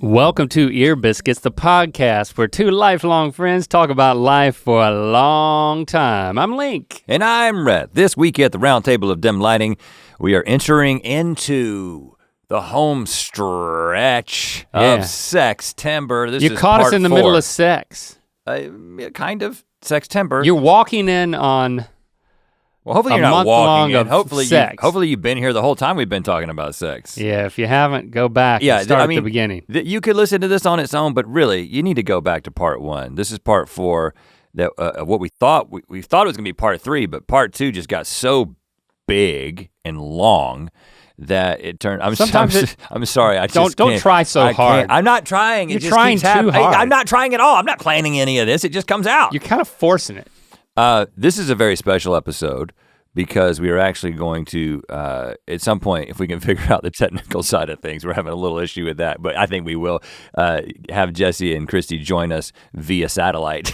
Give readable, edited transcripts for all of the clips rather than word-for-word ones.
Welcome to Ear Biscuits, the podcast where two lifelong friends talk about life for a long time. I'm Link. And I'm Rhett. This week at the Round Table of Dim Lighting, we are entering into the home stretch of Sextember. You caught us in the middle of sex. Kind of, Sextember. You're walking in on well, hopefully you're not walking in. Hopefully you've been here the whole time we've been talking about sex. Yeah, if you haven't, go back and start at the beginning. You could listen to this on its own, but really, you need to go back to part one. This is part four. That what we thought we thought it was gonna be part three, but part two just got so big and long that it turned. I'm sorry. Don't try so hard. I'm not trying. You're trying too hard. I'm not trying at all. I'm not planning any of this. It just comes out. You're kind of forcing it. This is a very special episode because we are actually going to, at some point, if we can figure out the technical side of things, we're having a little issue with that, but I think we will have Jessie and Christy join us via satellite.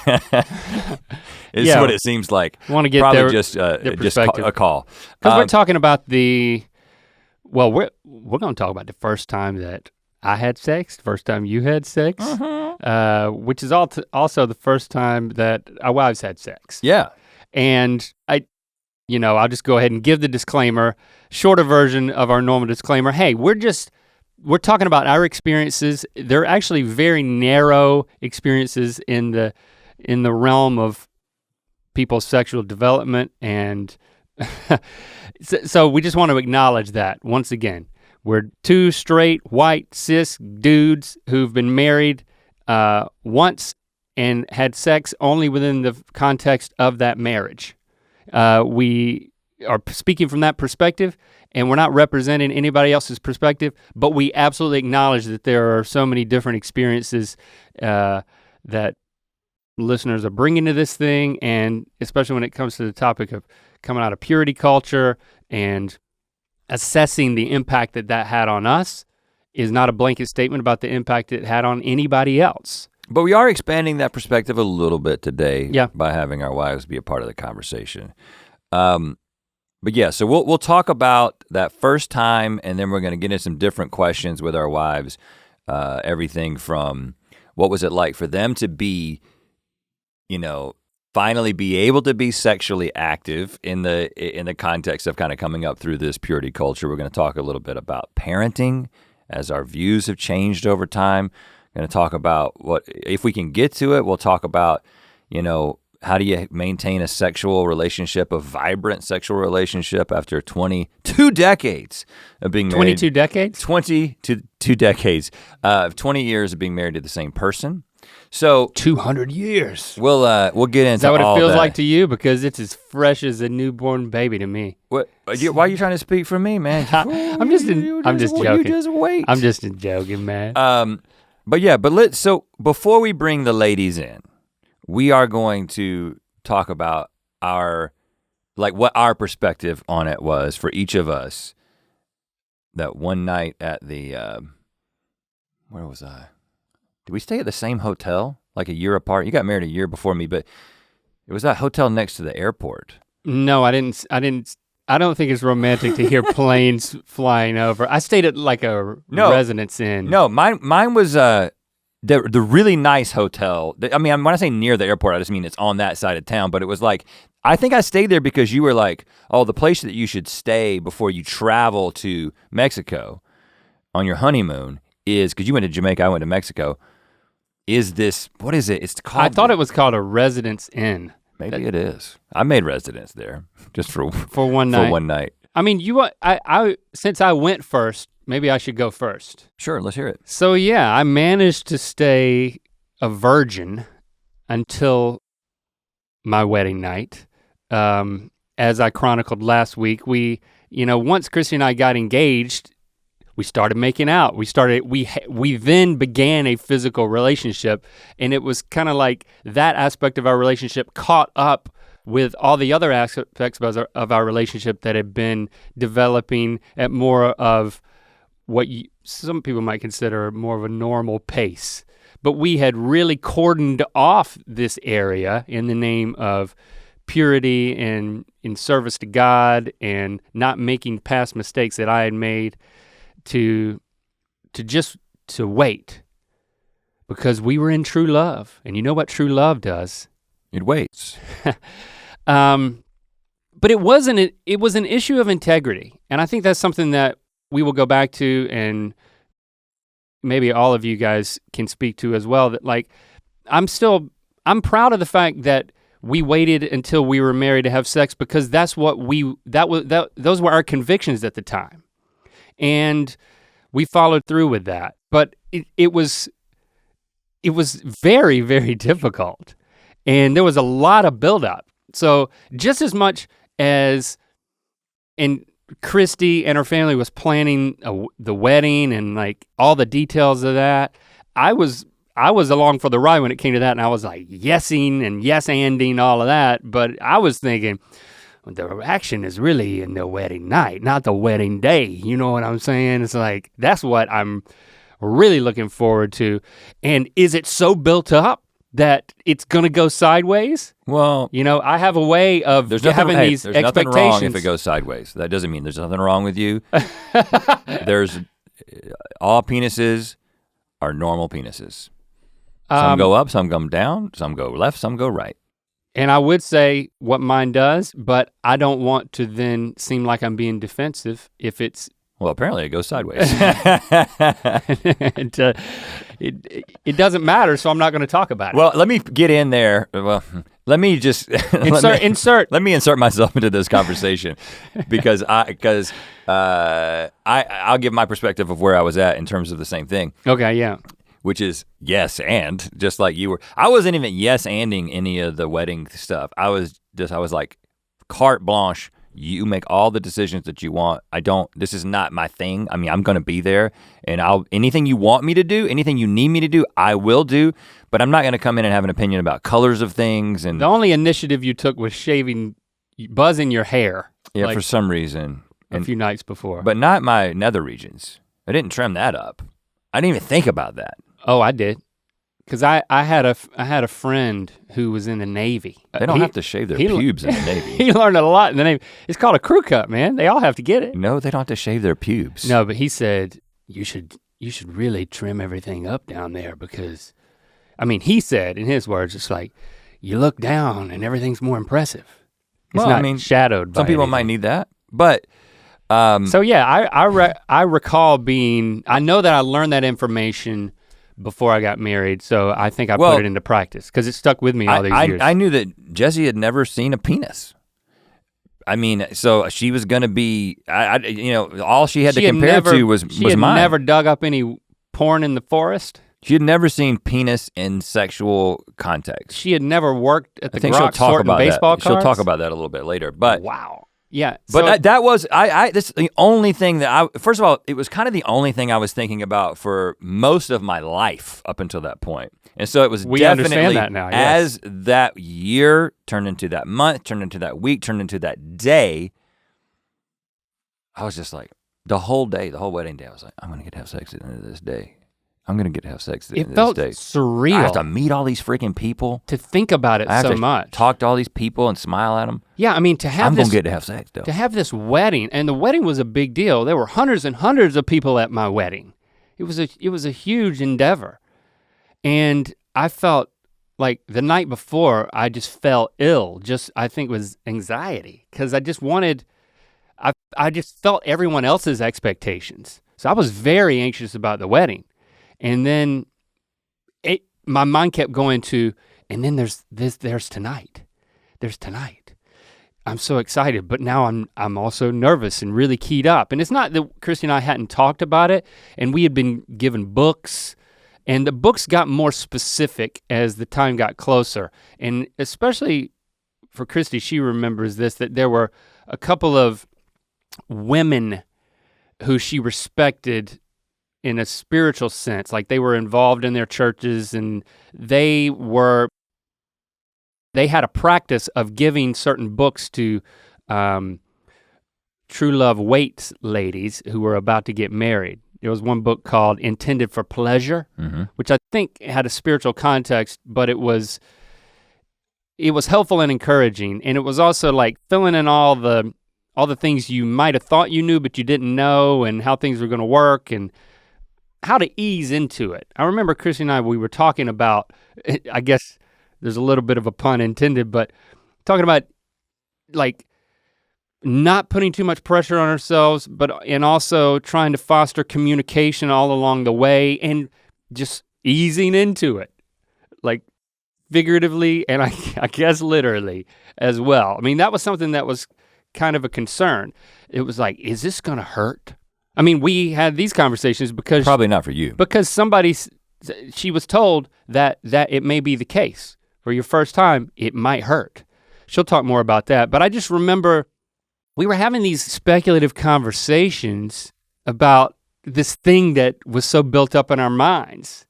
It's what it seems like. I want to get probably just a call. Because we're talking about we're gonna talk about the first time that I had sex, the first time you had sex, which is also the first time that our wives had sex. Yeah. And I'll just go ahead and give the disclaimer, shorter version of our normal disclaimer. Hey, we're talking about our experiences. They're actually very narrow experiences in the realm of people's sexual development, and so we just want to acknowledge that once again. We're two straight, white, cis dudes who've been married once and had sex only within the context of that marriage. We are speaking from that perspective, and we're not representing anybody else's perspective, but we absolutely acknowledge that there are so many different experiences that listeners are bringing to this thing, and especially when it comes to the topic of coming out of purity culture and assessing the impact that had on us is not a blanket statement about the impact it had on anybody else. But we are expanding that perspective a little bit today by having our wives be a part of the conversation. But yeah, so we'll talk about that first time, and then we're gonna get into some different questions with our wives. Everything from what was it like for them to be, finally be able to be sexually active in the context of kind of coming up through this purity culture. We're gonna talk a little bit about parenting as our views have changed over time. We're gonna talk about if we can get to it, we'll talk about, how do you maintain a sexual relationship, a vibrant sexual relationship after 22 decades of being married. 22 decades? 22 decades of 20 years of being married to the same person. So 200 years. We'll get into all that. Is that what it feels like to you? Because it's as fresh as a newborn baby to me. What? Why are you trying to speak for me, man? I'm just joking. You just wait. I'm just joking, man. But so before we bring the ladies in, we are going to talk about what our perspective on it was for each of us. That one night at the where was I? Did we stay at the same hotel, like a year apart? You got married a year before me, but it was that hotel next to the airport. No, I didn't. I don't think it's romantic to hear planes flying over. I stayed at like a residence inn. No, mine was the really nice hotel. I mean, when I say near the airport, I just mean it's on that side of town, but it was like, I think I stayed there because you were like, oh, the place that you should stay before you travel to Mexico on your honeymoon is, because you went to Jamaica, I went to Mexico, is this, what is it? It's called. I thought it was called a residence inn. Maybe it is. I made residence there just for one night. For one night. I mean, since I went first, maybe I should go first. Sure, let's hear it. So yeah, I managed to stay a virgin until my wedding night. As I chronicled last week, once Christy and I got engaged, we started making out. We then began a physical relationship, and it was kind of like that aspect of our relationship caught up with all the other aspects of our relationship that had been developing at more of what some people might consider more of a normal pace. But we had really cordoned off this area in the name of purity and in service to God and not making past mistakes that I had made to wait because we were in true love. And you know what true love does? It waits. But it was an issue of integrity. And I think that's something that we will go back to, and maybe all of you guys can speak to as well, that like, I'm proud of the fact that we waited until we were married to have sex, because that's what those were our convictions at the time. And we followed through with that. But it was very, very difficult. And there was a lot of buildup. So just as much as, and Christy and her family was planning the wedding and like all the details of that, I was along for the ride when it came to that, and I was like yesing and yes-anding all of that, but I was thinking, the action is really in the wedding night, not the wedding day, you know what I'm saying? It's like, that's what I'm really looking forward to. And is it so built up that it's gonna go sideways? Well, you know, I have a way of having these expectations. There's nothing wrong if it goes sideways. That doesn't mean there's nothing wrong with you. There's, all penises are normal penises. Some go up, some come down, some go left, some go right. And I would say what mine does, but I don't want to then seem like I'm being defensive if it's. Well, apparently it goes sideways. And, it doesn't matter, so I'm not gonna talk about it. Well, let me get in there. Well, let me just insert. Let me insert myself into this conversation because I'll give my perspective of where I was at in terms of the same thing. Okay, yeah. Which is yes and, just like you were. I wasn't even yes-anding any of the wedding stuff. I was like, carte blanche, you make all the decisions that you want. This is not my thing. I mean, I'm gonna be there, and anything you want me to do, anything you need me to do, I will do, but I'm not gonna come in and have an opinion about colors of things. And the only initiative you took was buzzing your hair. Yeah, like, for some reason. A few nights before. But not my nether regions. I didn't trim that up. I didn't even think about that. Oh, I did. Cause I had a friend who was in the Navy. They don't have to shave their pubes in the Navy. He learned a lot in the Navy. It's called a crew cut, man. They all have to get it. No, they don't have to shave their pubes. No, but he said, you should really trim everything up down there, because, I mean, he said in his words, it's like, you look down and everything's more impressive. It's not shadowed by some people might need that, but. So yeah, I recall I know that I learned that information before I got married, so I think I put it into practice because it stuck with me all these years. I knew that Jessie had never seen a penis. I mean, so she was gonna be, all she had to compare to was mine. She had never dug up any porn in the forest. She had never seen penis in sexual context. She had never worked at the Grock sorting baseball cards. She'll talk about that a little bit later, but. Wow. Yeah. But that was, this is the only thing that first of all, it was kind of the only thing I was thinking about for most of my life up until that point. And so it was definitely, that now, yes. As that year turned into that month, turned into that week, turned into that day, I was just like, the whole wedding day, I was like, I'm gonna get to have sex at the end of this day. I'm gonna get to have sex at the end of this day. It felt surreal. I have to meet all these freaking people. To think about it so much. Talk to all these people and smile at them. Yeah, I mean, I'm gonna get to have sex though. To have this wedding, and the wedding was a big deal. There were hundreds and hundreds of people at my wedding. It was a huge endeavor. And I felt like the night before, I just felt ill. I think it was anxiety, because I just felt everyone else's expectations. So I was very anxious about the wedding. And then my mind kept going to, and then there's tonight. There's tonight. I'm so excited, but now I'm also nervous and really keyed up. And it's not that Christy and I hadn't talked about it, and we had been given books, and the books got more specific as the time got closer. And especially for Christy, she remembers this, that there were a couple of women who she respected in a spiritual sense, like they were involved in their churches, and they had a practice of giving certain books to true love waits ladies who were about to get married. There was one book called Intended for Pleasure, which I think had a spiritual context, but it was helpful and encouraging. And it was also like filling in all the things you might have thought you knew, but you didn't know, and how things were gonna work. And how to ease into it. I remember Christy and I, we were talking about, I guess there's a little bit of a pun intended, but talking about like not putting too much pressure on ourselves, and also trying to foster communication all along the way and just easing into it, like figuratively and I guess literally as well. I mean, that was something that was kind of a concern. It was like, is this gonna hurt? I mean, we had these conversations because— Probably not for you. Because she was told that it may be the case. For your first time, it might hurt. She'll talk more about that, but I just remember we were having these speculative conversations about this thing that was so built up in our minds.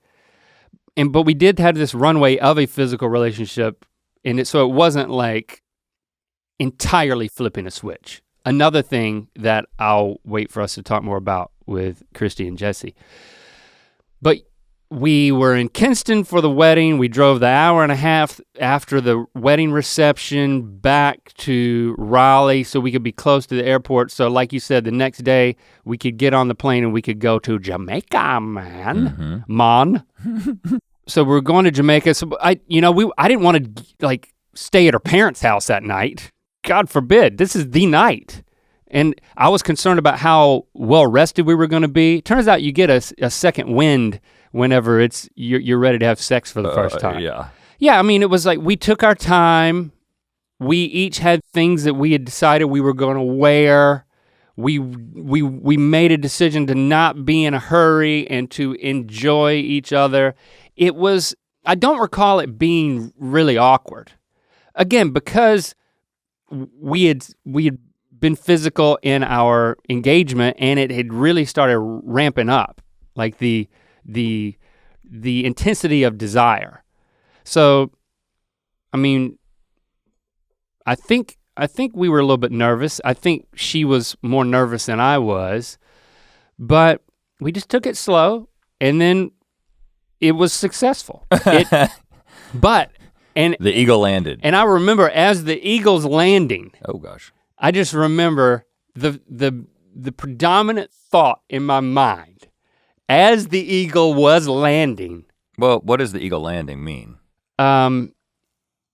But we did have this runway of a physical relationship, so it wasn't like entirely flipping a switch. Another thing that I'll wait for us to talk more about with Christy and Jessie. But we were in Kinston for the wedding. We drove the hour and a half after the wedding reception back to Raleigh so we could be close to the airport. So like you said, the next day we could get on the plane and we could go to Jamaica, man. So we're going to Jamaica. So I didn't want to like stay at her parents' house that night. God forbid, this is the night. And I was concerned about how well rested we were gonna be. Turns out you get a second wind whenever you're ready to have sex for the first time. Yeah, I mean, it was like we took our time. We each had things that we had decided we were gonna wear. We made a decision to not be in a hurry and to enjoy each other. I don't recall it being really awkward. Again, because we had been physical in our engagement and it had really started ramping up, like the intensity of desire. So, I mean, I think we were a little bit nervous. I think she was more nervous than I was, but we just took it slow and then it was successful. And the eagle landed. And I remember as the eagle's landing. Oh gosh. I just remember the predominant thought in my mind as the eagle was landing. Well, what does the eagle landing mean?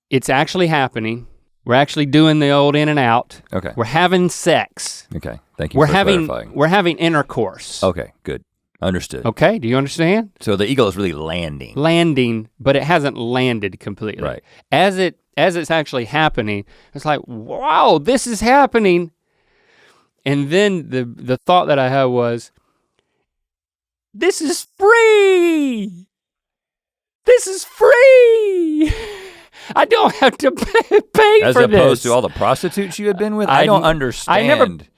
It's actually happening. We're actually doing the old in and out. Okay. We're having sex. Okay, thank you for clarifying. We're having intercourse. Okay, good, understood. Okay, do you understand? So the eagle is really landing. Landing, but it hasn't landed completely. Right. As it's actually happening, it's like, wow, this is happening. And then the thought that I had was, this is free. This is free. I don't have to pay for this. As opposed to all the prostitutes you had been with? I don't understand.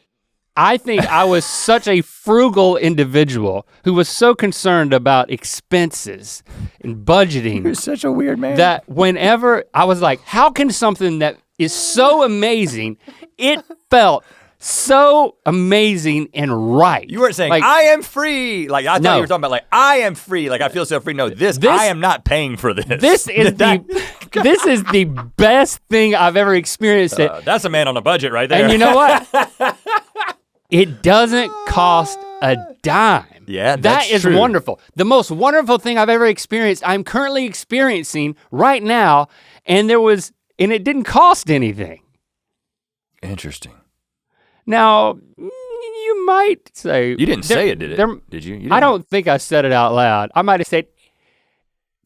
I think I was such a frugal individual who was so concerned about expenses and budgeting. You're such a weird man. That whenever I was like, how can something that is so amazing, it felt so amazing and right. You weren't saying, like, I am free. Like, I thought you were talking about like, I am free. Like, I feel so free. No, this I am not paying for this. This is this is the best thing I've ever experienced. That's a man on a budget right there. And you know what? It doesn't cost a dime. Yeah, that is true. Wonderful. The most wonderful thing I've ever experienced, I'm currently experiencing right now, and it didn't cost anything. Interesting. Now, you might say— You didn't say it, did it? Did you? I don't think I said it out loud. I might have said,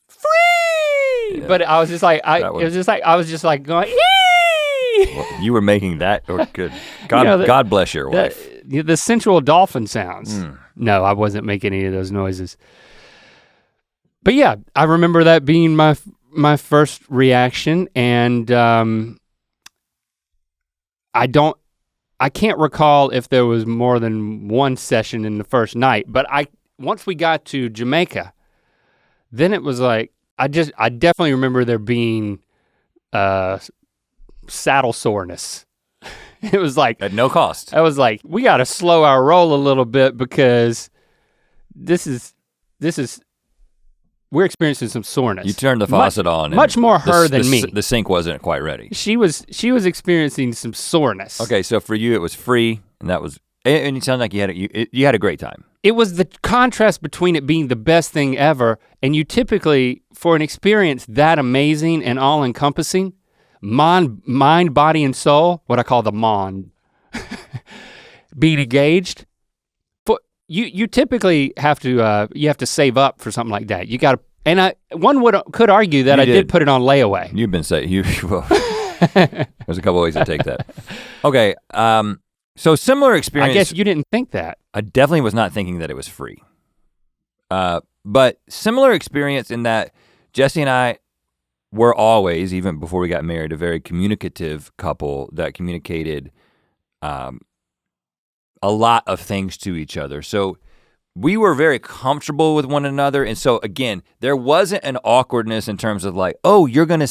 free! Yeah. But I was just like, I was just like going, eee! Well, you were making that, or good. God bless your wife. The sensual dolphin sounds. No, I wasn't making any of those noises. But yeah, I remember that being my first reaction, and I can't recall if there was more than one session in the first night, but once we got to Jamaica, then it was like, I definitely remember there being saddle soreness. It was like— At no cost. I was like, we gotta slow our roll a little bit because we're experiencing some soreness. You turned the faucet on. Much more her than me. The sink wasn't quite ready. She was experiencing some soreness. Okay, so for you it was free, and that was, and it sounded like you had a great time. it was the contrast between it being the best thing ever, and you typically, for an experience that amazing and all encompassing, mind, body, and soul, what I call the mind, being engaged, you typically have to save up for something like that. You gotta, and one could argue that I did put it on layaway. You've been saying, well, there's a couple ways to take that. Okay, so similar experience. I guess you didn't think that. I definitely was not thinking that it was free. But similar experience in that Jessie and I were always, even before we got married, a very communicative couple that communicated a lot of things to each other. So we were very comfortable with one another. And so again, there wasn't an awkwardness in terms of like, oh, you're gonna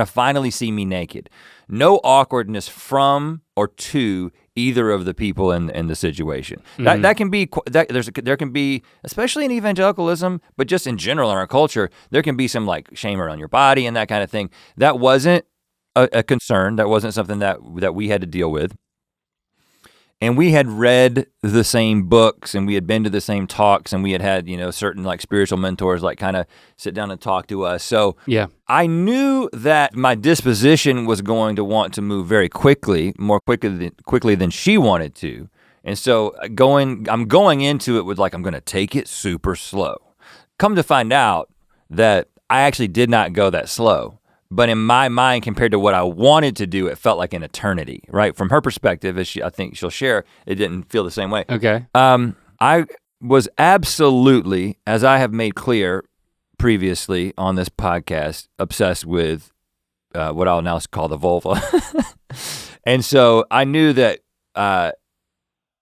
finally see me naked. No awkwardness from or to either of the people in the situation. Mm-hmm. That can be, there can be, especially in evangelicalism, but just in general in our culture, there can be some like shame around your body and that kind of thing. That wasn't a concern. That wasn't something that we had to deal with. And we had read the same books and we had been to the same talks and we had, certain like spiritual mentors like kind of sit down and talk to us. So yeah, I knew that my disposition was going to want to move very quickly, more quickly than she wanted to. And so I'm going into it with like, I'm gonna take it super slow. Come to find out that I actually did not go that slow. But in my mind, compared to what I wanted to do, it felt like an eternity, right? From her perspective, as I think she'll share, it didn't feel the same way. Okay. I was absolutely, as I have made clear previously on this podcast, obsessed with what I'll now call the vulva. And so I knew that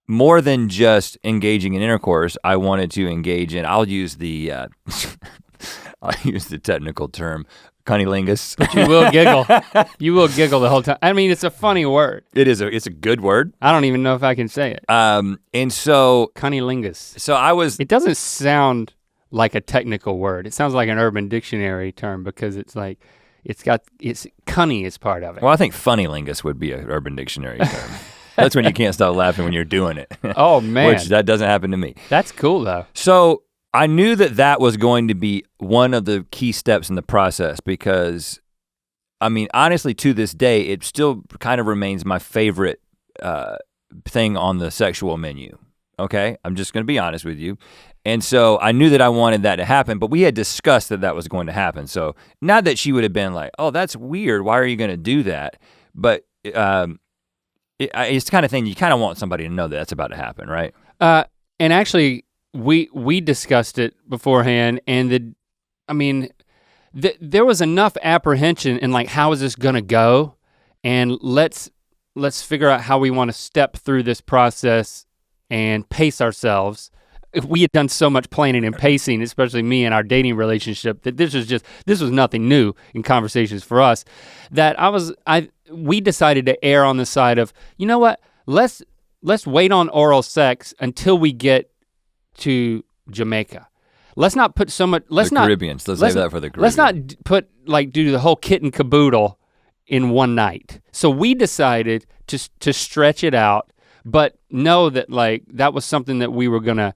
more than just engaging in intercourse, I wanted to engage in, I'll use the technical term, cunnilingus. But you will giggle. You will giggle the whole time. I mean, it's a funny word. It's a good word. I don't even know if I can say it. And so cunnilingus. So it doesn't sound like a technical word. It sounds like an Urban Dictionary term because it's like, it's cunny is part of it. Well, I think funnylingus would be an Urban Dictionary term. That's when you can't stop laughing when you're doing it. Oh man. Which that doesn't happen to me. That's cool though. So I knew that was going to be one of the key steps in the process because, I mean, honestly, to this day, it still kind of remains my favorite thing on the sexual menu, okay? I'm just gonna be honest with you. And so I knew that I wanted that to happen, but we had discussed that was going to happen. So not that she would have been like, oh, that's weird, why are you gonna do that? But it's the kind of thing you kind of want somebody to know that that's about to happen, right? And actually, we discussed it beforehand, and there was enough apprehension in like, how is this gonna go? And let's figure out how we wanna step through this process and pace ourselves. If we had done so much planning and pacing, especially me and our dating relationship, that this was nothing new in conversations for us, that we decided to err on the side of, you know what, let's wait on oral sex until we get to Jamaica. Let's not put so much, Caribbeans, let's save that for the Caribbean. Let's not do the whole kit and caboodle in one night. So we decided to stretch it out, but know that like, that was something that we were gonna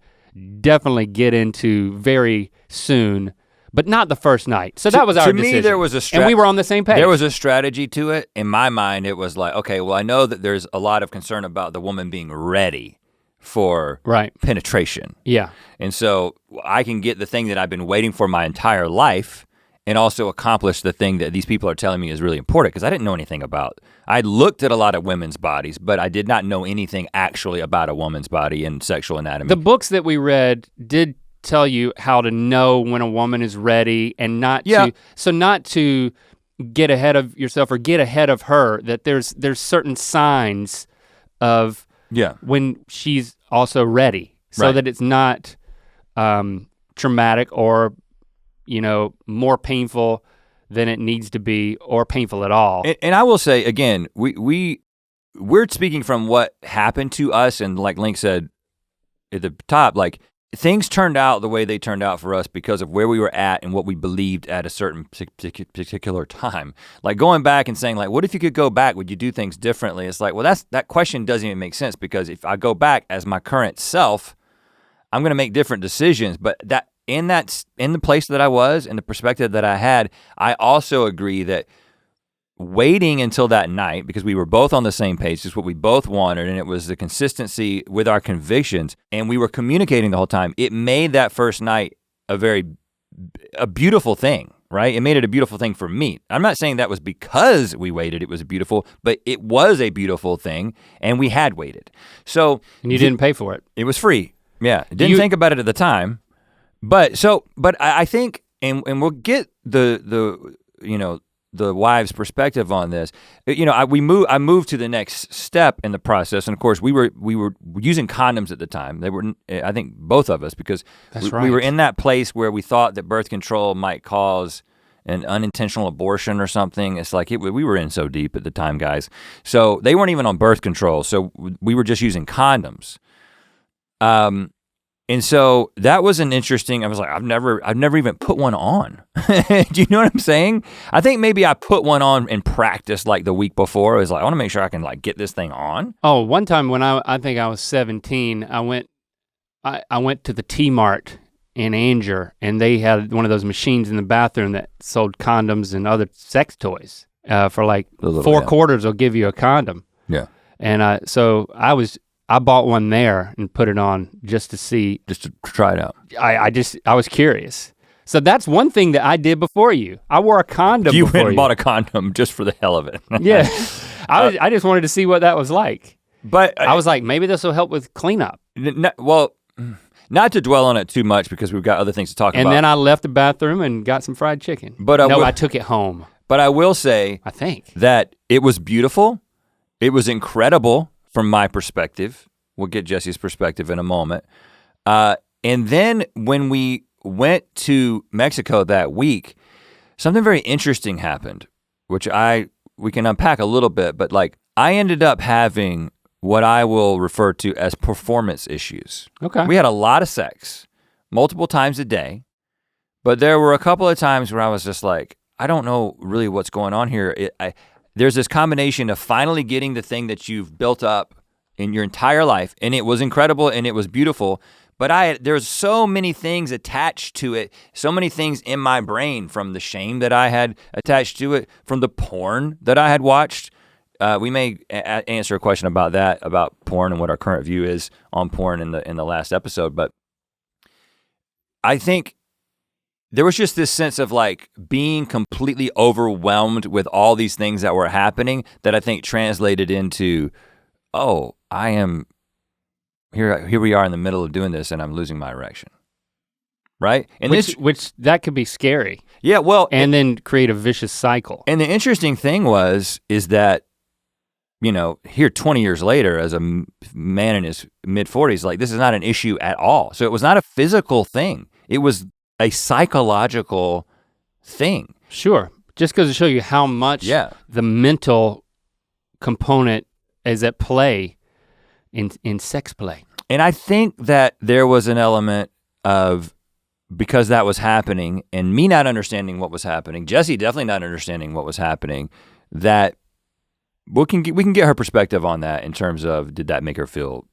definitely get into very soon, but not the first night. So that was our decision. To me, there was a and we were on the same page. There was a strategy to it. In my mind, it was like, okay, well, I know that there's a lot of concern about the woman being ready for penetration. Yeah. And so I can get the thing that I've been waiting for my entire life and also accomplish the thing that these people are telling me is really important, because I didn't know anything about. I looked at a lot of women's bodies, but I did not know anything actually about a woman's body and sexual anatomy. The books that we read did tell you how to know when a woman is ready and not to get ahead of yourself or get ahead of her, that there's certain signs of when she's also ready, so that it's not traumatic or more painful than it needs to be, or painful at all. And I will say again, we're speaking from what happened to us, and like Link said at the top, like things turned out the way they turned out for us because of where we were at and what we believed at a certain particular time. Like going back and saying like, what if you could go back, would you do things differently? It's like, well, that question doesn't even make sense, because if I go back as my current self, I'm gonna make different decisions. But in the place that I was, in the perspective that I had, I also agree that waiting until that night, because we were both on the same page, just what we both wanted, and it was the consistency with our convictions, and we were communicating the whole time, it made that first night a beautiful thing, right? It made it a beautiful thing for me. I'm not saying that was because we waited, it was beautiful, but it was a beautiful thing, and we had waited. So. And you didn't pay for it. It was free, yeah. Didn't think about it at the time, but I think, and we'll get the wife's perspective on this. I moved to the next step in the process, and of course we were using condoms at the time. They were, I think, both of us, because we were in that place where we thought that birth control might cause an unintentional abortion or something. It's like we were in so deep at the time, guys. So they weren't even on birth control, so we were just using condoms. And so that was an interesting, I was like, I've never even put one on. Do you know what I'm saying? I think maybe I put one on in practice like the week before. I was like, I wanna make sure I can like get this thing on. Oh, one time when I think I was 17, I went to the T-Mart in Anger, and they had one of those machines in the bathroom that sold condoms and other sex toys. For like $4 they'll give you a condom. Yeah. And so I bought one there and put it on just to see. Just to try it out. I was curious. So that's one thing that I did before you. I wore a condom You before went and bought a condom just for the hell of it. Yeah, I just wanted to see what that was like. But I was like, maybe this will help with cleanup. Not to dwell on it too much because we've got other things to talk about. And then I left the bathroom and got some fried chicken. But I took it home. But I will say, I think that it was beautiful. It was incredible. From my perspective. We'll get Jesse's perspective in a moment. And then when we went to Mexico that week, something very interesting happened, which we can unpack a little bit, but like I ended up having what I will refer to as performance issues. Okay. We had a lot of sex, multiple times a day, but there were a couple of times where I was just like, I don't know really what's going on here. There's this combination of finally getting the thing that you've built up in your entire life, and it was incredible and it was beautiful, but there's so many things attached to it, so many things in my brain, from the shame that I had attached to it, from the porn that I had watched. We may answer a question about that, about porn and what our current view is on porn in the last episode, but I think there was just this sense of like being completely overwhelmed with all these things that were happening that I think translated into, oh, I am, here we are in the middle of doing this and I'm losing my erection, right? And which that could be scary. Yeah, well. And then create a vicious cycle. And the interesting thing is that, here 20 years later as a man in his mid-40s, like this is not an issue at all. So it was not a physical thing. It was a psychological thing. Sure, just goes to show you how much the mental component is at play in sex play. And I think that there was an element of, because that was happening and me not understanding what was happening, Jessie definitely not understanding what was happening, that we can get her perspective on that in terms of, did that make her feel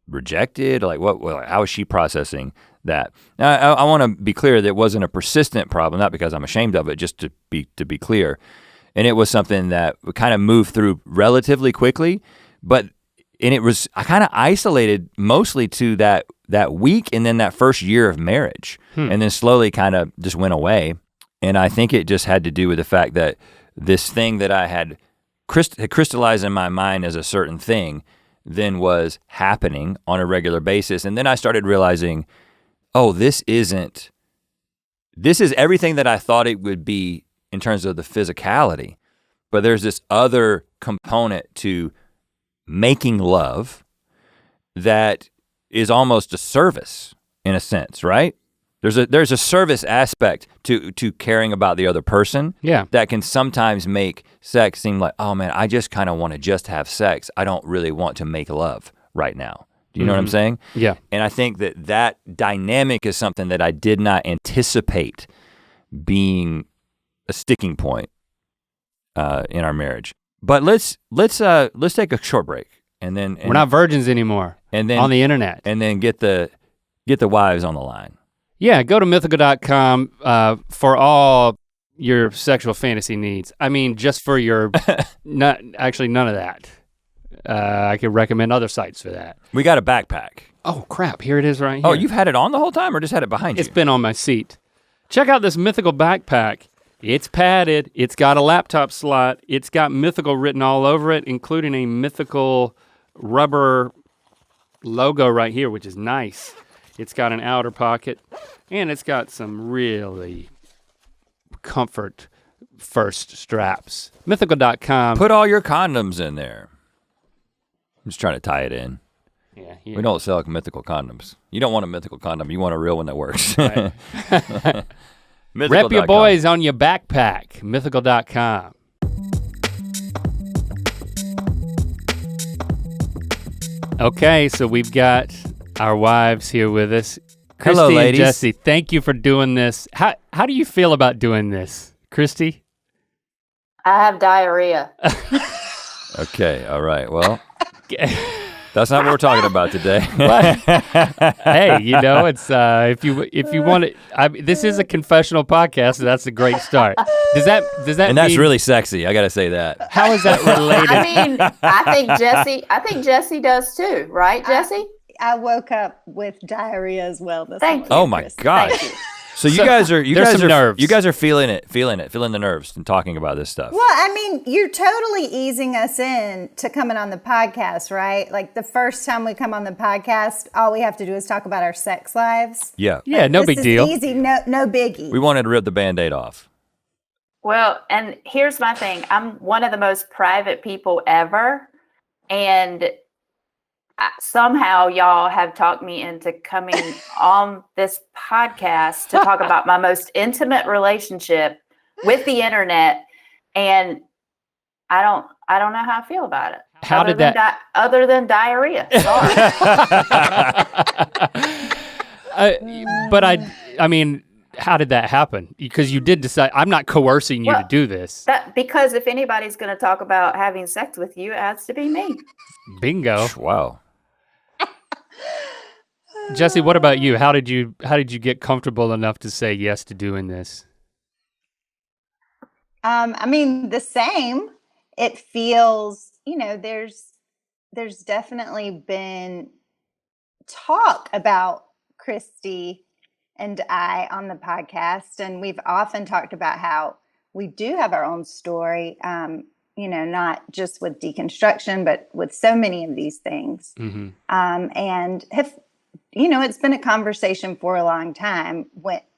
rejected? Like how is she processing that? Now, I wanna be clear that it wasn't a persistent problem, not because I'm ashamed of it, just to be clear. And it was something that we kind of moved through relatively quickly, and it was kind of isolated mostly to that week and then that first year of marriage, and then slowly kind of just went away. And I think it just had to do with the fact that this thing that I had crystallized in my mind as a certain thing then was happening on a regular basis. And then I started realizing, oh, this is everything that I thought it would be in terms of the physicality, but there's this other component to making love that is almost a service in a sense, right? There's a service aspect to caring about the other person. Yeah. That can sometimes make sex seem like, oh man, I just kind of want to just have sex. I don't really want to make love right now. Do you know what I'm saying? Yeah. And I think that dynamic is something that I did not anticipate being a sticking point in our marriage. But let's take a short break, and then we're not virgins anymore. And then on the internet, and then get the get the wives on the line. Yeah, go to mythical.com for all your sexual fantasy needs. I mean, just for your, actually none of that. I could recommend other sites for that. We got a backpack. Oh crap, here it is right here. Oh, you've had it on the whole time or just had it behind you? It's been on my seat. Check out this Mythical backpack. It's padded, it's got a laptop slot, it's got Mythical written all over it, including a Mythical rubber logo right here, which is nice. It's got an outer pocket, and it's got some really comfort first straps. Mythical.com. Put all your condoms in there. I'm just trying to tie it in. Yeah. We don't sell Mythical condoms. You don't want a Mythical condom, you want a real one that works. Right. Rep your boys on your backpack, mythical.com. Okay, so we've got our wives here with us. Christy Hello, ladies. And Jessie, thank you for doing this. How do you feel about doing this, Christy? I have diarrhea. Okay, all right, well, that's not what we're talking about today. Hey, it's if you want to, this is a confessional podcast, so that's a great start. Does that And that's mean, really sexy, I gotta say that. how is that related? I mean, I think Jessie does too, right, Jessie? I woke up with diarrhea as well this Thank morning. you. Oh my Chris. gosh. Thank you. So you guys are nerves. You guys are feeling the nerves and talking about this stuff. Well, I mean, you're totally easing us in to coming on the podcast, right? Like the first time we come on the podcast, all we have to do is talk about our sex lives. Yeah. Yeah, no This big is deal. Easy, no biggie. We wanted to rip the Band-Aid off. Well, and here's my thing. I'm one of the most private people ever. And somehow y'all have talked me into coming on this podcast to talk about my most intimate relationship with the internet. And I don't know how I feel about it. How did that? Other than diarrhea. Sorry. But I mean, how did that happen? Because you did decide, I'm not coercing you to do this. Because if anybody's going to talk about having sex with you, it has to be me. Bingo. Wow. Jessie, what about you? How did you get comfortable enough to say yes to doing this? I mean, the same. It feels, there's definitely been talk about Christy and I on the podcast, and we've often talked about how we do have our own story, not just with deconstruction, but with so many of these things. Mm-hmm. And have, it's been a conversation for a long time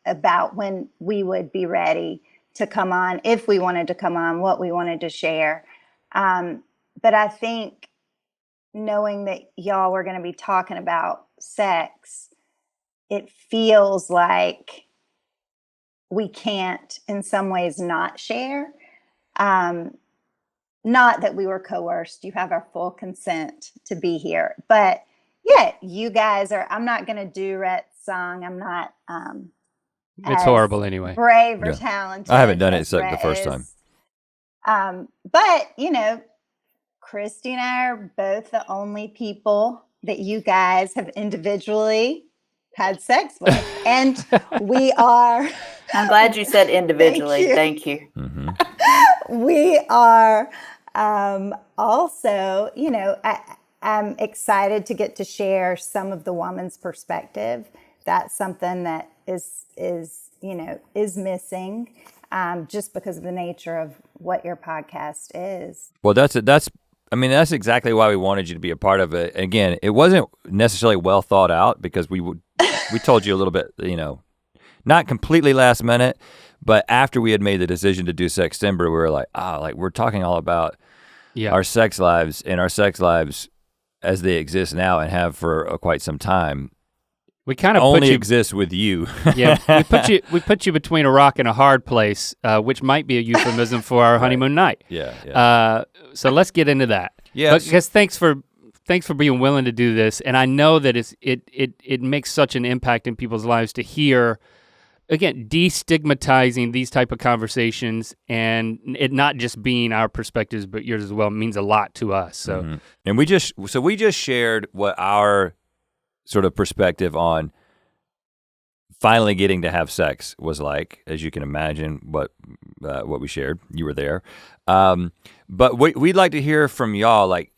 about when we would be ready to come on, if we wanted to come on, what we wanted to share. But I think knowing that y'all were going to be talking about sex, it feels like we can't in some ways not share. Not that we were coerced. You have our full consent to be here. But yeah, you guys I'm not going to do Rhett's song. I'm not It's horrible anyway. brave or talented. I haven't done it as except the Rhett first is. time. But, Christy and I are both the only people that you guys have individually had sex with. And we are... I'm glad you said individually. Thank you. Mm-hmm. We are also, I'm excited to get to share some of the woman's perspective. That's something that is missing just because of the nature of what your podcast is. Well, that's exactly why we wanted you to be a part of it. Again, it wasn't necessarily well thought out because we told you a little bit, not completely last minute, but after we had made the decision to do Sextember, we were like, we're talking all about our sex lives and our sex lives as they exist now and have for quite some time. We kind of only exist with you. Yeah, we put you between a rock and a hard place, which might be a euphemism for our honeymoon night. Yeah. So let's get into that. Yeah. Because thanks for being willing to do this, and I know that it makes such an impact in people's lives to hear, again, destigmatizing these type of conversations, and it not just being our perspectives but yours as well means a lot to us. So, and we just shared what our sort of perspective on finally getting to have sex was like, as you can imagine, what we shared. You were there. But we'd like to hear from y'all, like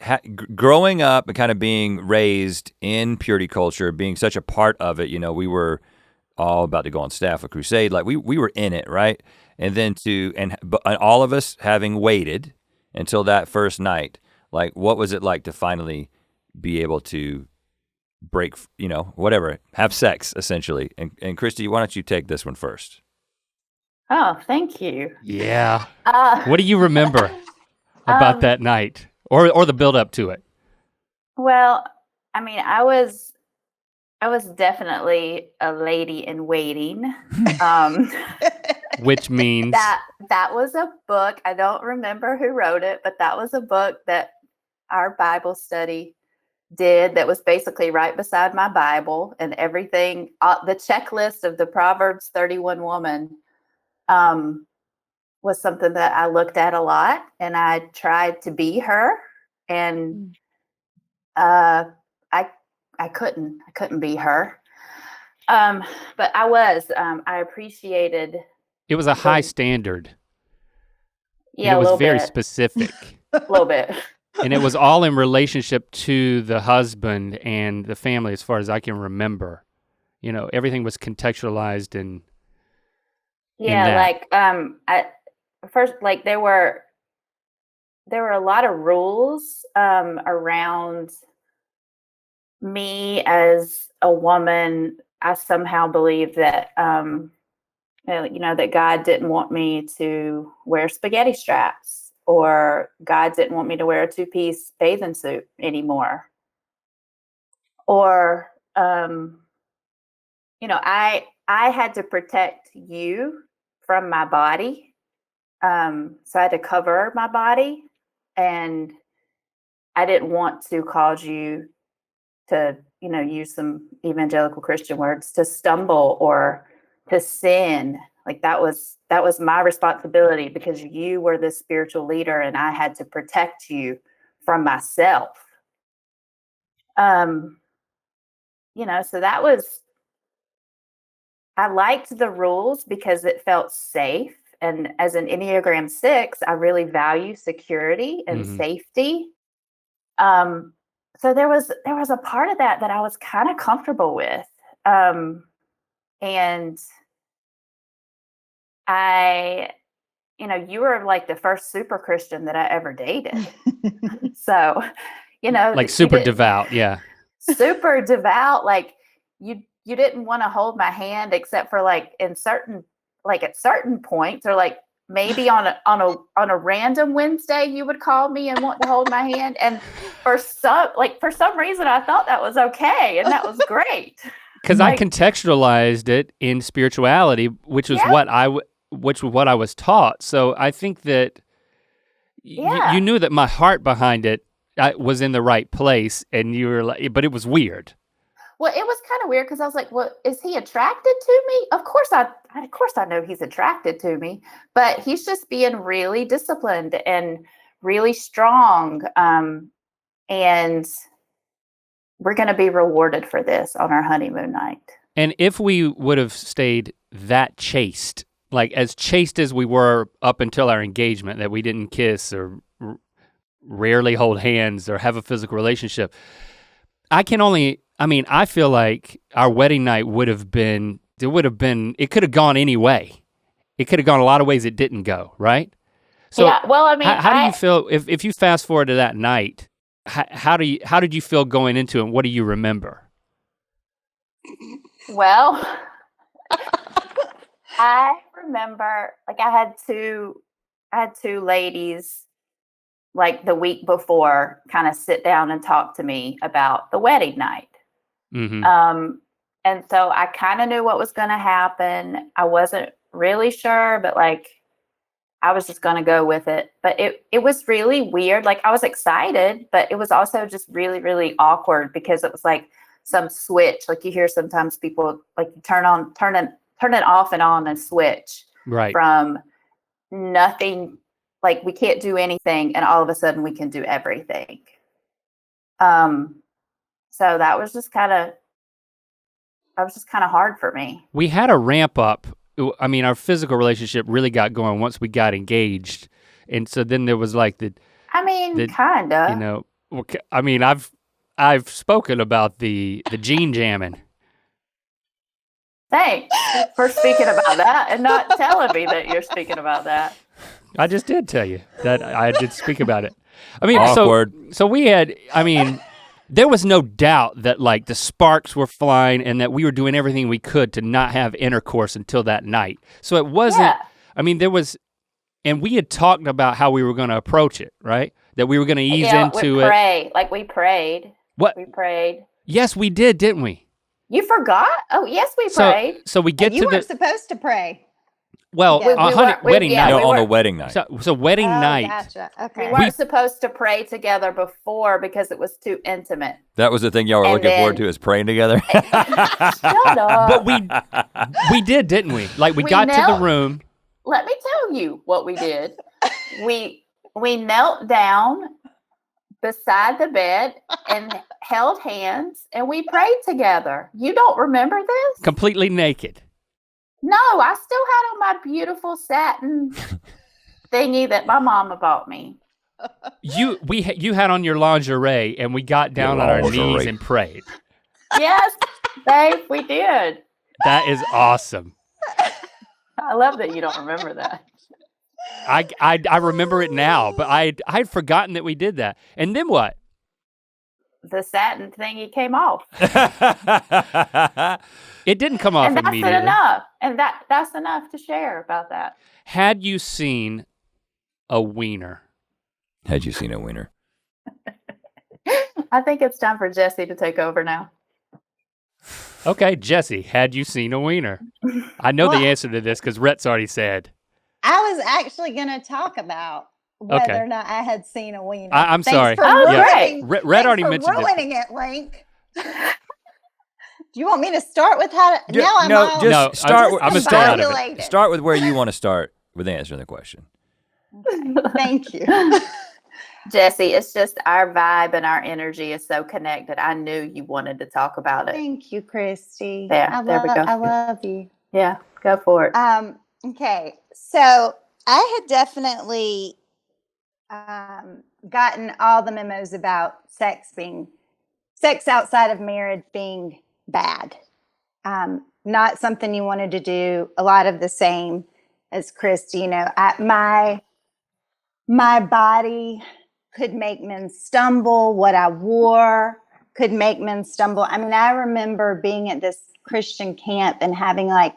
growing up and kind of being raised in purity culture, being such a part of it. You know, we were all about to go on staff with Crusade. Like we were in it, right? And then and all of us having waited until that first night, like what was it like to finally be able to break, you know, whatever, have sex essentially? And Christy, why don't you take this one first? Oh, thank you. Yeah. What do you remember about that night or the build up to it? Well, I mean, I was definitely a lady in waiting. Which means that was a book. I don't remember who wrote it, but that was a book that our Bible study did that was basically right beside my Bible, and everything, the checklist of the Proverbs 31 woman was something that I looked at a lot, and I tried to be her, and I couldn't be her. But I appreciated. it was a high standard. Yeah, and it a was little very bit. specific. A little bit. And it was all in relationship to the husband and the family, as far as I can remember. You know, everything was contextualized and like I first, like there were a lot of rules around me as a woman. I somehow believe that that God didn't want me to wear spaghetti straps, or God didn't want me to wear a 2-piece bathing suit anymore. Or, I had to protect you from my body. So I had to cover my body, and I didn't want to cause you to, use some evangelical Christian words, to stumble or to sin. Like that was my responsibility, because you were the spiritual leader and I had to protect you from myself. So that was, I liked the rules because it felt safe. And as an Enneagram 6, I really value security and safety. So there was a part of that I was kind of comfortable with. And you were like the first super Christian that I ever dated. So, like super devout, yeah. Super devout. Like you didn't want to hold my hand except for like at certain points, or like maybe on a random Wednesday you would call me and want to hold my hand. And for some reason I thought that was okay, and that was great. Because I contextualized it in spirituality, which was what I was taught. So I think that you knew that my heart behind it was in the right place, and you were like, but it was weird. Well, it was kind of weird because I was like, well, is he attracted to me? Of course I know he's attracted to me, but he's just being really disciplined and really strong. And we're going to be rewarded for this on our honeymoon night. And if we would have stayed that chaste, like as chaste as we were up until our engagement, that we didn't kiss or rarely hold hands or have a physical relationship, I feel like our wedding night it could have gone any way. It could have gone a lot of ways it didn't go, right? So yeah, well, I mean, how do you feel if you fast forward to that night? How did you feel going into it? And what do you remember? Well, I remember like I had two ladies like the week before kind of sit down and talk to me about the wedding night. And so I kind of knew what was going to happen. I wasn't really sure, but like I was just going to go with it. But it was really weird. Like I was excited, but it was also just really, really awkward, because it was like some switch. Like you hear sometimes people like turn it off and on and switch, right, from nothing, like we can't do anything, and all of a sudden we can do everything. So that was just kind of was just kind of hard for me. We had a ramp up. I mean, our physical relationship really got going once we got engaged. And so then there was like I mean, kinda. you know, I mean, I've spoken about the gene jamming. Thanks for speaking about that and not telling me that you're speaking about that. I just did tell you that I did speak about it. I mean, Awkward. so we had, I mean, there was no doubt that like the sparks were flying and that we were doing everything we could to not have intercourse until that night. So it wasn't, I mean, there was, and we had talked about how we were gonna approach it, right? That we were gonna ease into it. Pray, like we prayed. What? We prayed. Yes, we did, didn't we? You forgot? Oh, yes, we prayed. So we get You to weren't the, supposed to pray. well, We wedding yeah, night. No, we on were- the wedding night. So wedding Oh, night. Gotcha. We Okay. weren't supposed to pray together before because it was too intimate. That was the thing y'all were And looking forward then- to, is praying together. Shut up. But we did, didn't we? Like we We got to the knelt. room. Let me tell you what we did. We knelt down beside the bed and held hands and we prayed together. You don't remember this? Completely naked. No, I still had on my beautiful satin thingy that my mama bought me. You had on your lingerie and we got down on our knees lingerie. and prayed. Yes, babe, we did. That is awesome. I love that you don't remember that. I remember it now, but I'd forgotten that we did that. And then what? The satin thingy came off. It didn't come off And that's immediately. enough. And that's enough to share about that. Had you seen a wiener? Had you seen a wiener? I think it's time for Jessie to take over now. Okay, Jessie, had you seen a wiener? I know the answer to this because Rhett's already said. I was actually going to talk about whether Okay. or not I had seen a wiener. I'm Thanks sorry. For Oh, ruining, great. Rhett already thanks for mentioned it. ruining it, Link. Do you want me to start with how to, now I'm no, all just No, start. I'm gonna stay out of it. discombobulated. Start with where you want to start with answering the question. Thank you. Jessie, it's just our vibe and our energy is so connected. I knew you wanted to talk about it. Thank you, Christy. There, there we go. I love you. Yeah, go for it. Okay, so I had definitely gotten all the memos about sex outside of marriage being bad. Not something you wanted to do. A lot of the same as Christy. You know, my body could make men stumble. What I wore could make men stumble. I mean, I remember being at this Christian camp and having like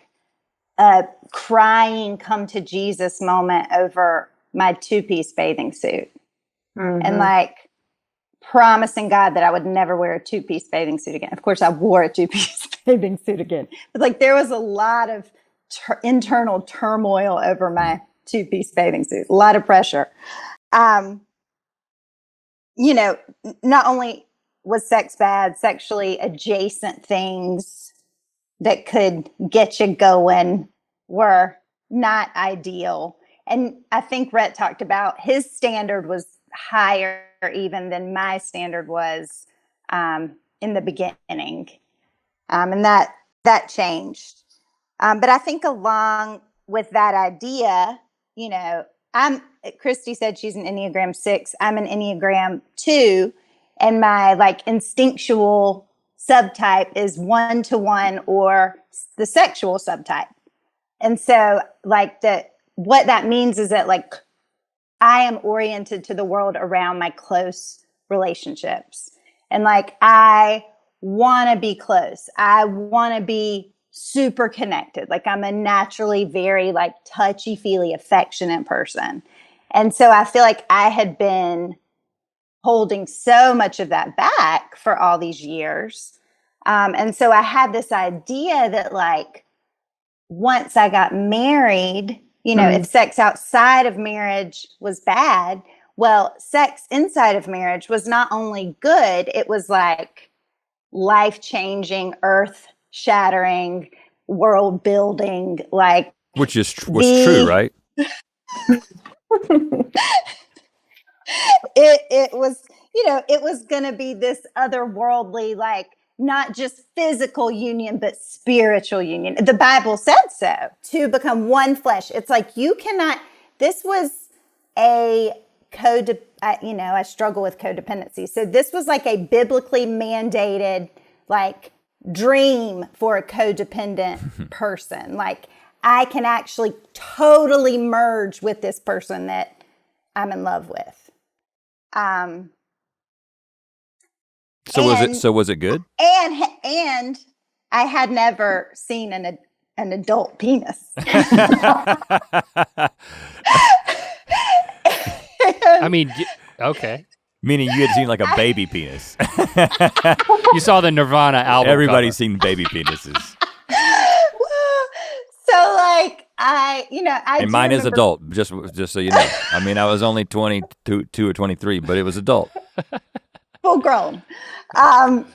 a crying come to Jesus moment over my 2-piece bathing suit. And like promising God that I would never wear a 2-piece bathing suit again. Of course, I wore a 2-piece bathing suit again. But like there was a lot of internal turmoil over my 2-piece bathing suit, a lot of pressure. You know, not only was sex bad, sexually adjacent things that could get you going were not ideal. And I think Rhett talked about his standard was higher even than my standard was in the beginning. And that changed. But I think along with that idea, you know, Christy said she's an Enneagram 6. I'm an Enneagram 2. And my like instinctual subtype is 1-to-1 or the sexual subtype. And so like what that means is that like I am oriented to the world around my close relationships. And like I want to be close. I want to be super connected. Like I'm a naturally very like touchy-feely, affectionate person. And so I feel like I had been holding so much of that back for all these years. And so I had this idea that like once I got married, you know, if sex outside of marriage was bad, well, sex inside of marriage was not only good, it was like life-changing, earth-shattering, world-building, like Which was true, right? it was, you know, it was going to be this otherworldly, like not just physical union, but spiritual union. The Bible said so, to become one flesh. It's like you cannot, this was a I struggle with codependency. So this was like a biblically mandated like dream for a codependent person. Like I can actually totally merge with this person that I'm in love with. So was it good? And I had never seen an adult penis. I mean, okay. Meaning you had seen like a baby penis. You saw the Nirvana album. Everybody's cover. seen baby penises. So like I And mine is adult, just so you know. I mean, I was only 22 or 23, but it was adult. Full grown. And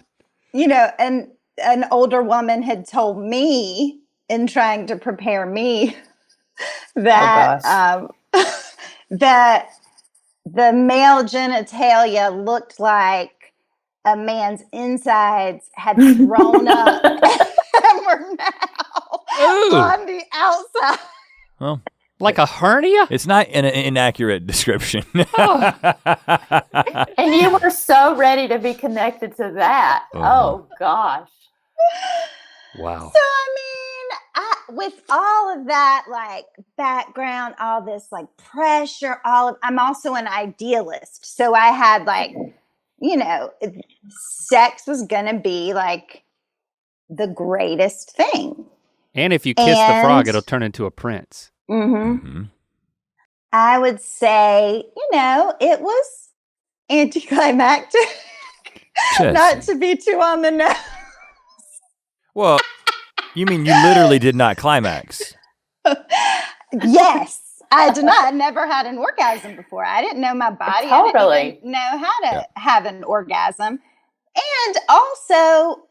an older woman had told me in trying to prepare me that that the male genitalia looked like a man's insides had thrown up and were now on the outside. Well, like a hernia? it's not an inaccurate description. And you were so ready to be connected to that. Oh gosh. Wow. So with all of that like background, all this like pressure, I'm also an idealist. So I had like, sex was gonna be like the greatest thing. And if you kiss the frog, it'll turn into a prince. Mm-hmm. I would say, it was anticlimactic. Not to be too on the nose. Well, you mean you literally did not climax? Yes, I did not. I never had an orgasm before. I didn't know my body. Totally. I didn't even know how to have an orgasm. And also,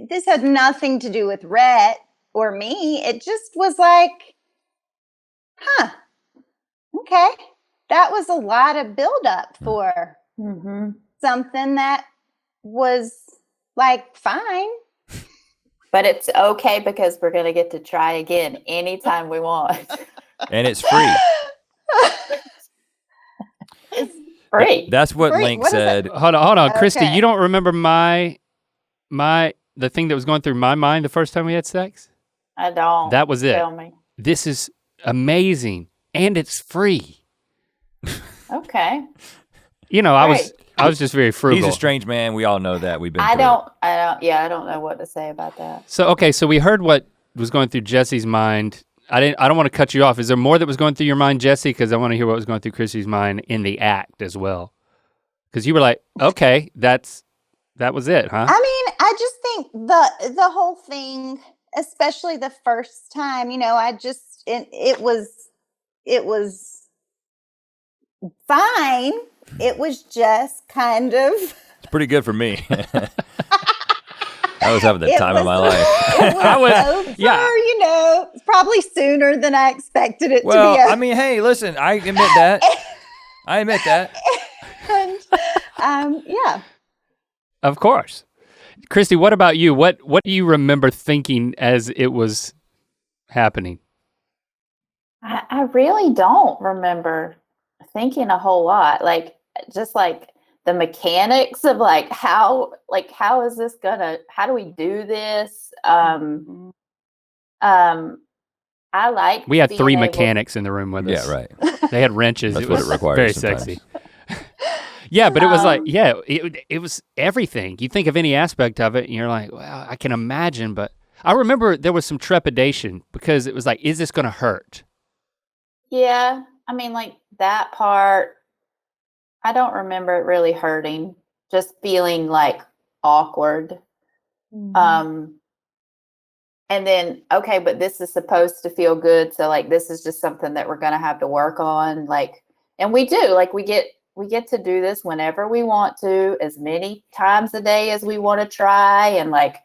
this had nothing to do with Rhett or me. It just was like, okay. That was a lot of buildup for something that was like fine. But it's okay because we're going to get to try again anytime we want. And it's free. It's free. That's what Link said. Hold on, Okay. Christy. You don't remember the thing that was going through my mind the first time we had sex? I don't. That was it. Tell me. This is amazing, and it's free. Okay. I was just very frugal. He's a strange man. We all know that. We've been. I don't know what to say about that. So we heard what was going through Jesse's mind. I don't want to cut you off. Is there more that was going through your mind, Jessie? Because I want to hear what was going through Christy's mind in the act as well. Because you were like, okay, that was it, huh? I mean, I just think the whole thing, especially the first time, it was fine. It was just kind of. It's pretty good for me. I was having the time of my life. It was over, probably sooner than I expected it to be. Well, I mean, hey, listen, I admit that. And, yeah. Of course. Christy, what about you? What do you remember thinking as it was happening? I really don't remember thinking a whole lot. Like, just like the mechanics of how is this how do we do this? We had 3 mechanics in the room with us. Yeah, right. They had wrenches. That's it what was it requires very sometimes. sexy. Yeah, but it was like, it was everything. You think of any aspect of it and you're like, well, I can imagine, but I remember there was some trepidation because it was like, is this gonna hurt? Yeah, I mean, like that part, I don't remember it really hurting, just feeling like awkward. And then, okay, but this is supposed to feel good. So like, this is just something that we're going to have to work on. Like, and we do, like we get to do this whenever we want to, as many times a day as we want to try. And like,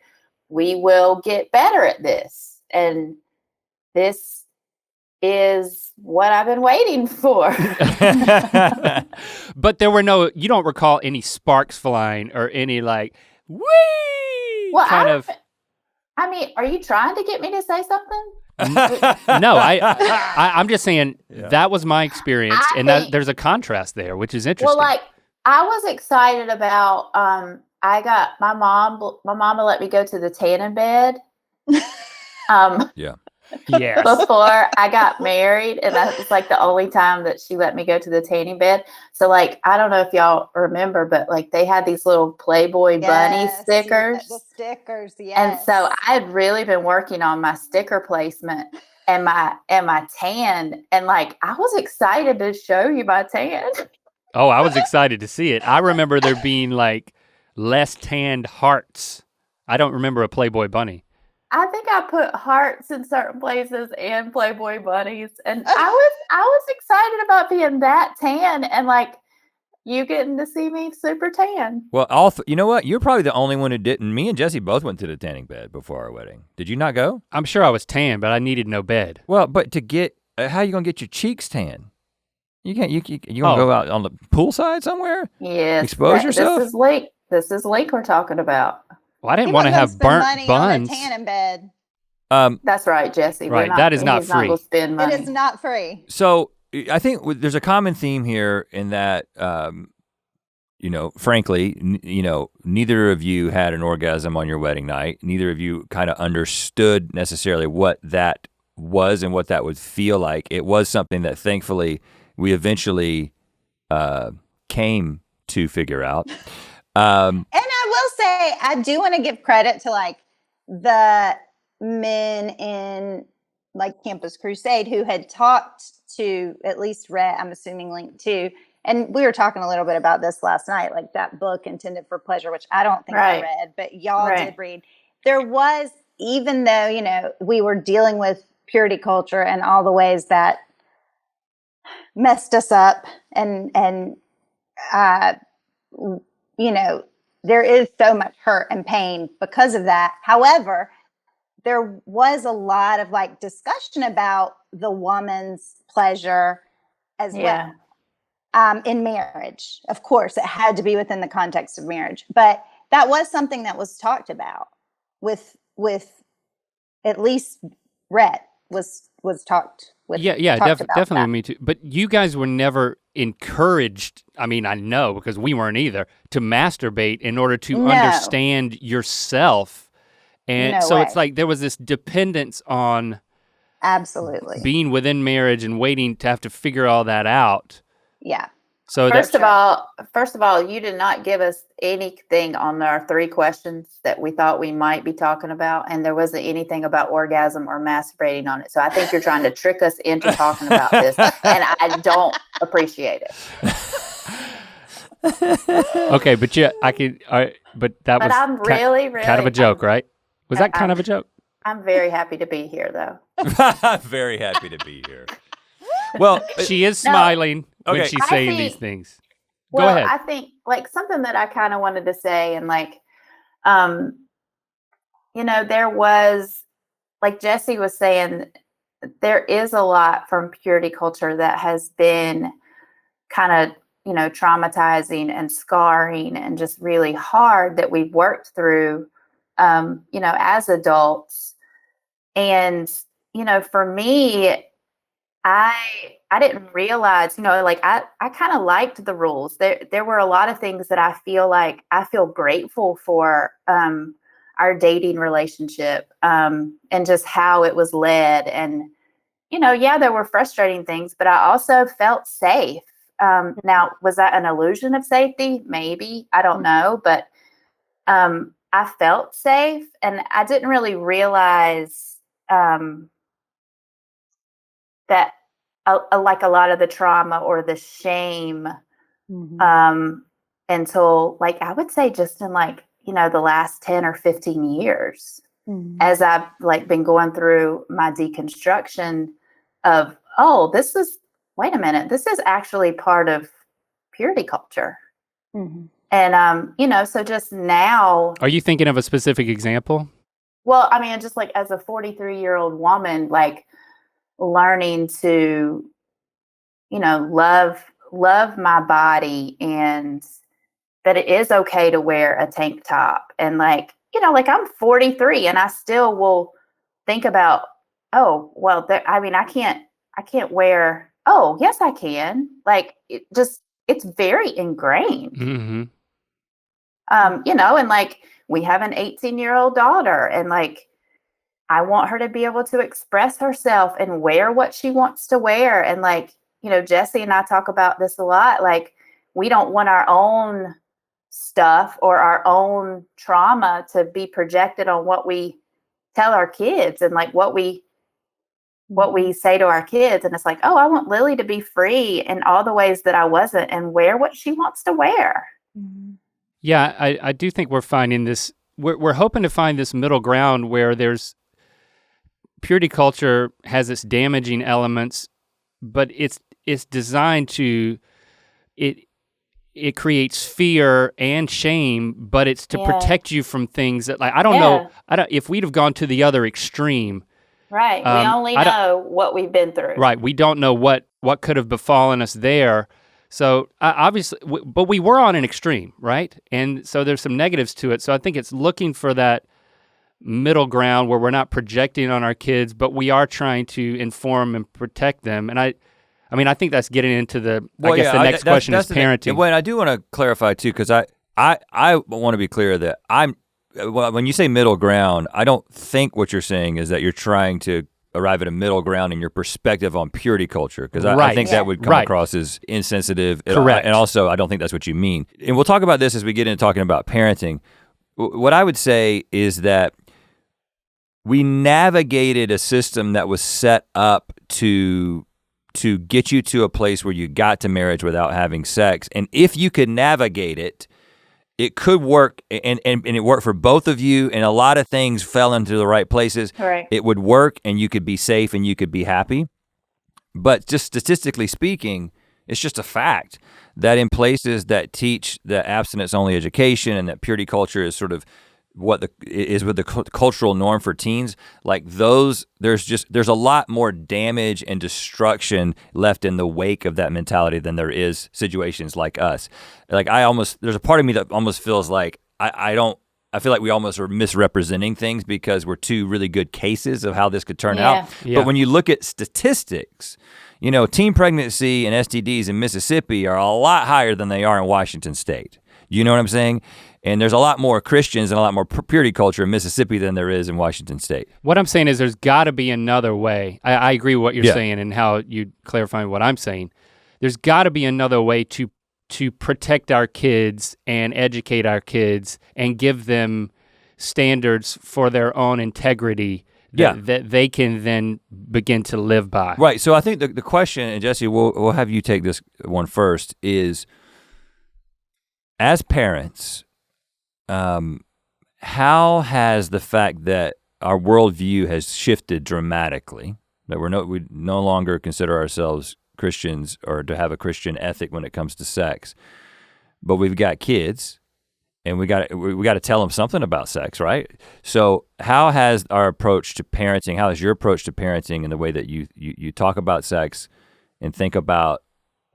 we will get better at this. And this is what I've been waiting for. But there were you don't recall any sparks flying or any like, wee Well, kind of. I mean, are you trying to get me to say something? No, I'm just saying Yeah. that was my experience, and that there's a contrast there, which is interesting. Well, like I was excited about. I got my mom let me go to the tanning bed. Yeah. Yes. Before I got married, and that was like the only time that she let me go to the tanning bed. So like, I don't know if y'all remember, but like they had these little Playboy bunny stickers. The stickers, yes. And so I had really been working on my sticker placement and my tan, and like I was excited to show you my tan. Oh, I was excited to see it. I remember there being like less tanned hearts. I don't remember a Playboy bunny. I think I put hearts in certain places and Playboy bunnies, and I was excited about being that tan and like you getting to see me super tan. Well, you know what? You're probably the only one who didn't. Me and Jessie both went to the tanning bed before our wedding. Did you not go? I'm sure I was tan, but I needed no bed. Well, but to get, how are you gonna get your cheeks tan? You can't, you gonna go out on the poolside somewhere? Yes. Expose yourself? This is Lake we're talking about. Well, I didn't want to have burnt buns. On a tanning bed. That's right, Jesse. Right, that is not free. Not spend money. It is not free. So I think there's a common theme here in that, frankly, neither of you had an orgasm on your wedding night. Neither of you kind of understood necessarily what that was and what that would feel like. It was something that thankfully we eventually came to figure out. And I will say, I do want to give credit to like the men in like Campus Crusade who had talked to at least read, I'm assuming linked to, and we were talking a little bit about this last night, like that book Intended for Pleasure, which I don't think I read, but y'all did read. There was, even though, we were dealing with purity culture and all the ways that messed us up and there is so much hurt and pain because of that. However, there was a lot of like discussion about the woman's pleasure as well in marriage. Of course, it had to be within the context of marriage, but that was something that was talked about with at least Rhett was talked with. Definitely with me too. But you guys were never encouraged, I mean, I know because we weren't either, to masturbate in order to understand yourself. And so it's like there was this dependence on absolutely being within marriage and waiting to have to figure all that out. Yeah. So first of all, you did not give us anything on our 3 questions that we thought we might be talking about, and there wasn't anything about orgasm or masturbating on it. So I think you're trying to trick us into talking about this, and I don't appreciate it. Okay, but but that was I'm really kind of a joke, right? Was that kind of a joke? I'm very happy to be here, though. I'm very happy to be here. Well, she is smiling when she's saying these things. Go ahead. I think like something that I kind of wanted to say, and like, there was, like Jessie was saying, there is a lot from purity culture that has been kind of, traumatizing and scarring and just really hard that we've worked through, as adults. And, for me, I didn't realize, like I kind of liked the rules. There were a lot of things that I feel grateful for our dating relationship and just how it was led. And, there were frustrating things, but I also felt safe. Now, was that an illusion of safety? Maybe, I don't know, but I felt safe, and I didn't really realize that like a lot of the trauma or the shame until like I would say just in like the last 10 or 15 years as I've like been going through my deconstruction of this is actually part of purity culture. And so just now, are you thinking of a specific example? Well, I mean, just like as a 43-year-old woman, like learning to, love my body and that it is okay to wear a tank top. And like, you know, like I'm 43 and I still will think about, oh, well, I can't wear, oh, yes, I can. Like it's very ingrained. Mm-hmm. You know, and like we have an 18-year-old daughter, and like I want her to be able to express herself and wear what she wants to wear. And like, you know, Jessie and I talk about this a lot. Like, we don't want our own stuff or our own trauma to be projected on what we tell our kids and like what we say to our kids. And it's like, oh, I want Lily to be free in all the ways that I wasn't and wear what she wants to wear. Yeah, I do think we're finding this, we're hoping to find this middle ground where there's, purity culture has its damaging elements, but it's designed to, it creates fear and shame, but it's to protect you from things that, like, I don't know, if we'd have gone to the other extreme. Right, we only know what we've been through. Right, we don't know what could have befallen us there. So obviously, but we were on an extreme, right? And so there's some negatives to it. So I think it's looking for that middle ground where we're not projecting on our kids, but we are trying to inform and protect them. And I mean, I think that's getting into the, I guess the next question is parenting. Well, I do want to clarify too, because I want to be clear that when you say middle ground, I don't think what you're saying is that you're trying to arrive at a middle ground in your perspective on purity culture, because I think that would come across as insensitive. Correct. And also, I don't think that's what you mean. And we'll talk about this as we get into talking about parenting. What I would say is that we navigated a system that was set up to get you to a place where you got to marriage without having sex. And if you could navigate it, it could work, and it worked for both of you, and a lot of things fell into the right places. Right. It would work, and you could be safe, and you could be happy. But just statistically speaking, it's just a fact that in places that teach the abstinence-only education and that purity culture is sort of what the cultural norm for teens, like those, there's a lot more damage and destruction left in the wake of that mentality than there is situations like us. Like there's a part of me that almost feels like I feel like we almost are misrepresenting things because we're two really good cases of how this could turn out. Yeah. But when you look at statistics, you know, teen pregnancy and STDs in Mississippi are a lot higher than they are in Washington State. You know what I'm saying? And there's a lot more Christians and a lot more purity culture in Mississippi than there is in Washington State. What I'm saying is there's gotta be another way. I agree with what you're saying and how you clarifying what I'm saying. There's gotta be another way to protect our kids and educate our kids and give them standards for their own integrity that they can then begin to live by. Right, so I think the question, and Jessie, we'll have you take this one first, is as parents, how has the fact that our worldview has shifted dramatically, that we no longer consider ourselves Christians or to have a Christian ethic when it comes to sex, but we've got kids and we got to tell them something about sex, right? So how has our approach to parenting, how is your approach to parenting in the way that you talk about sex and think about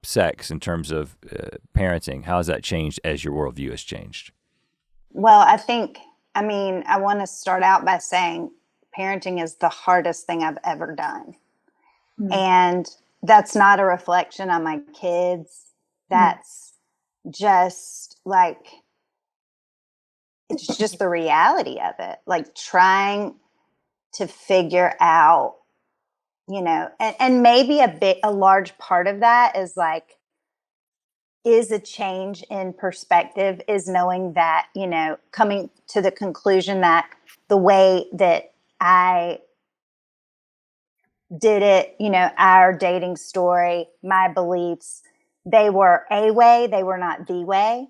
sex in terms of parenting, how has that changed as your worldview has changed? Well, I want to start out by saying parenting is the hardest thing I've ever done. Mm-hmm. And that's not a reflection on my kids. That's just like, it's just the reality of it. Like trying to figure out, you know, and maybe a large part of that is like, is a change in perspective, is knowing that, you know, coming to the conclusion that the way that I did it, you know, our dating story, my beliefs, they were a way, they were not the way.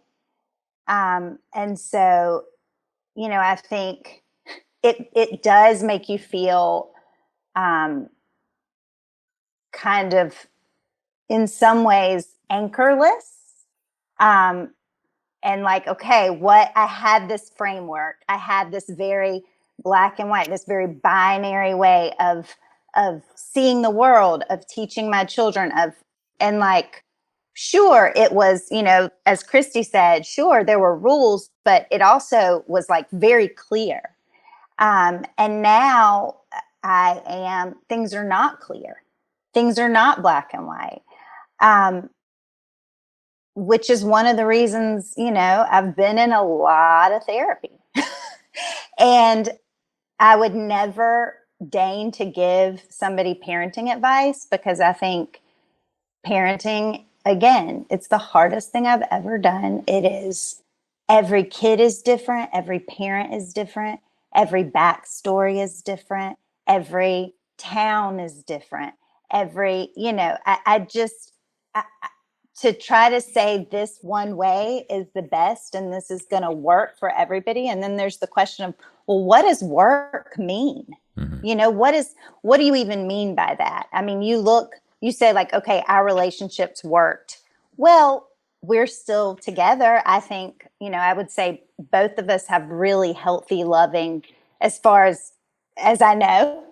And so, you know, I think it does make you feel kind of, in some ways, anchorless. And like, okay, I had this framework, I had this very black and white, this very binary way of seeing the world, of teaching my children, and like, sure, it was, as Christy said, sure, there were rules, but it also was like very clear. And now things are not clear. Things are not black and white. Which is one of the reasons, I've been in a lot of therapy. And I would never deign to give somebody parenting advice, because I think parenting, again, it's the hardest thing I've ever done. It is. Every kid is different. Every parent is different. Every backstory is different. Every town is different. To try to say this one way is the best and this is going to work for everybody. And then there's the question of, well, what does work mean? Mm-hmm. What do you even mean by that? I mean, you say like, okay, our relationships worked. Well, we're still together. I think, I would say both of us have really healthy, loving, as far as I know,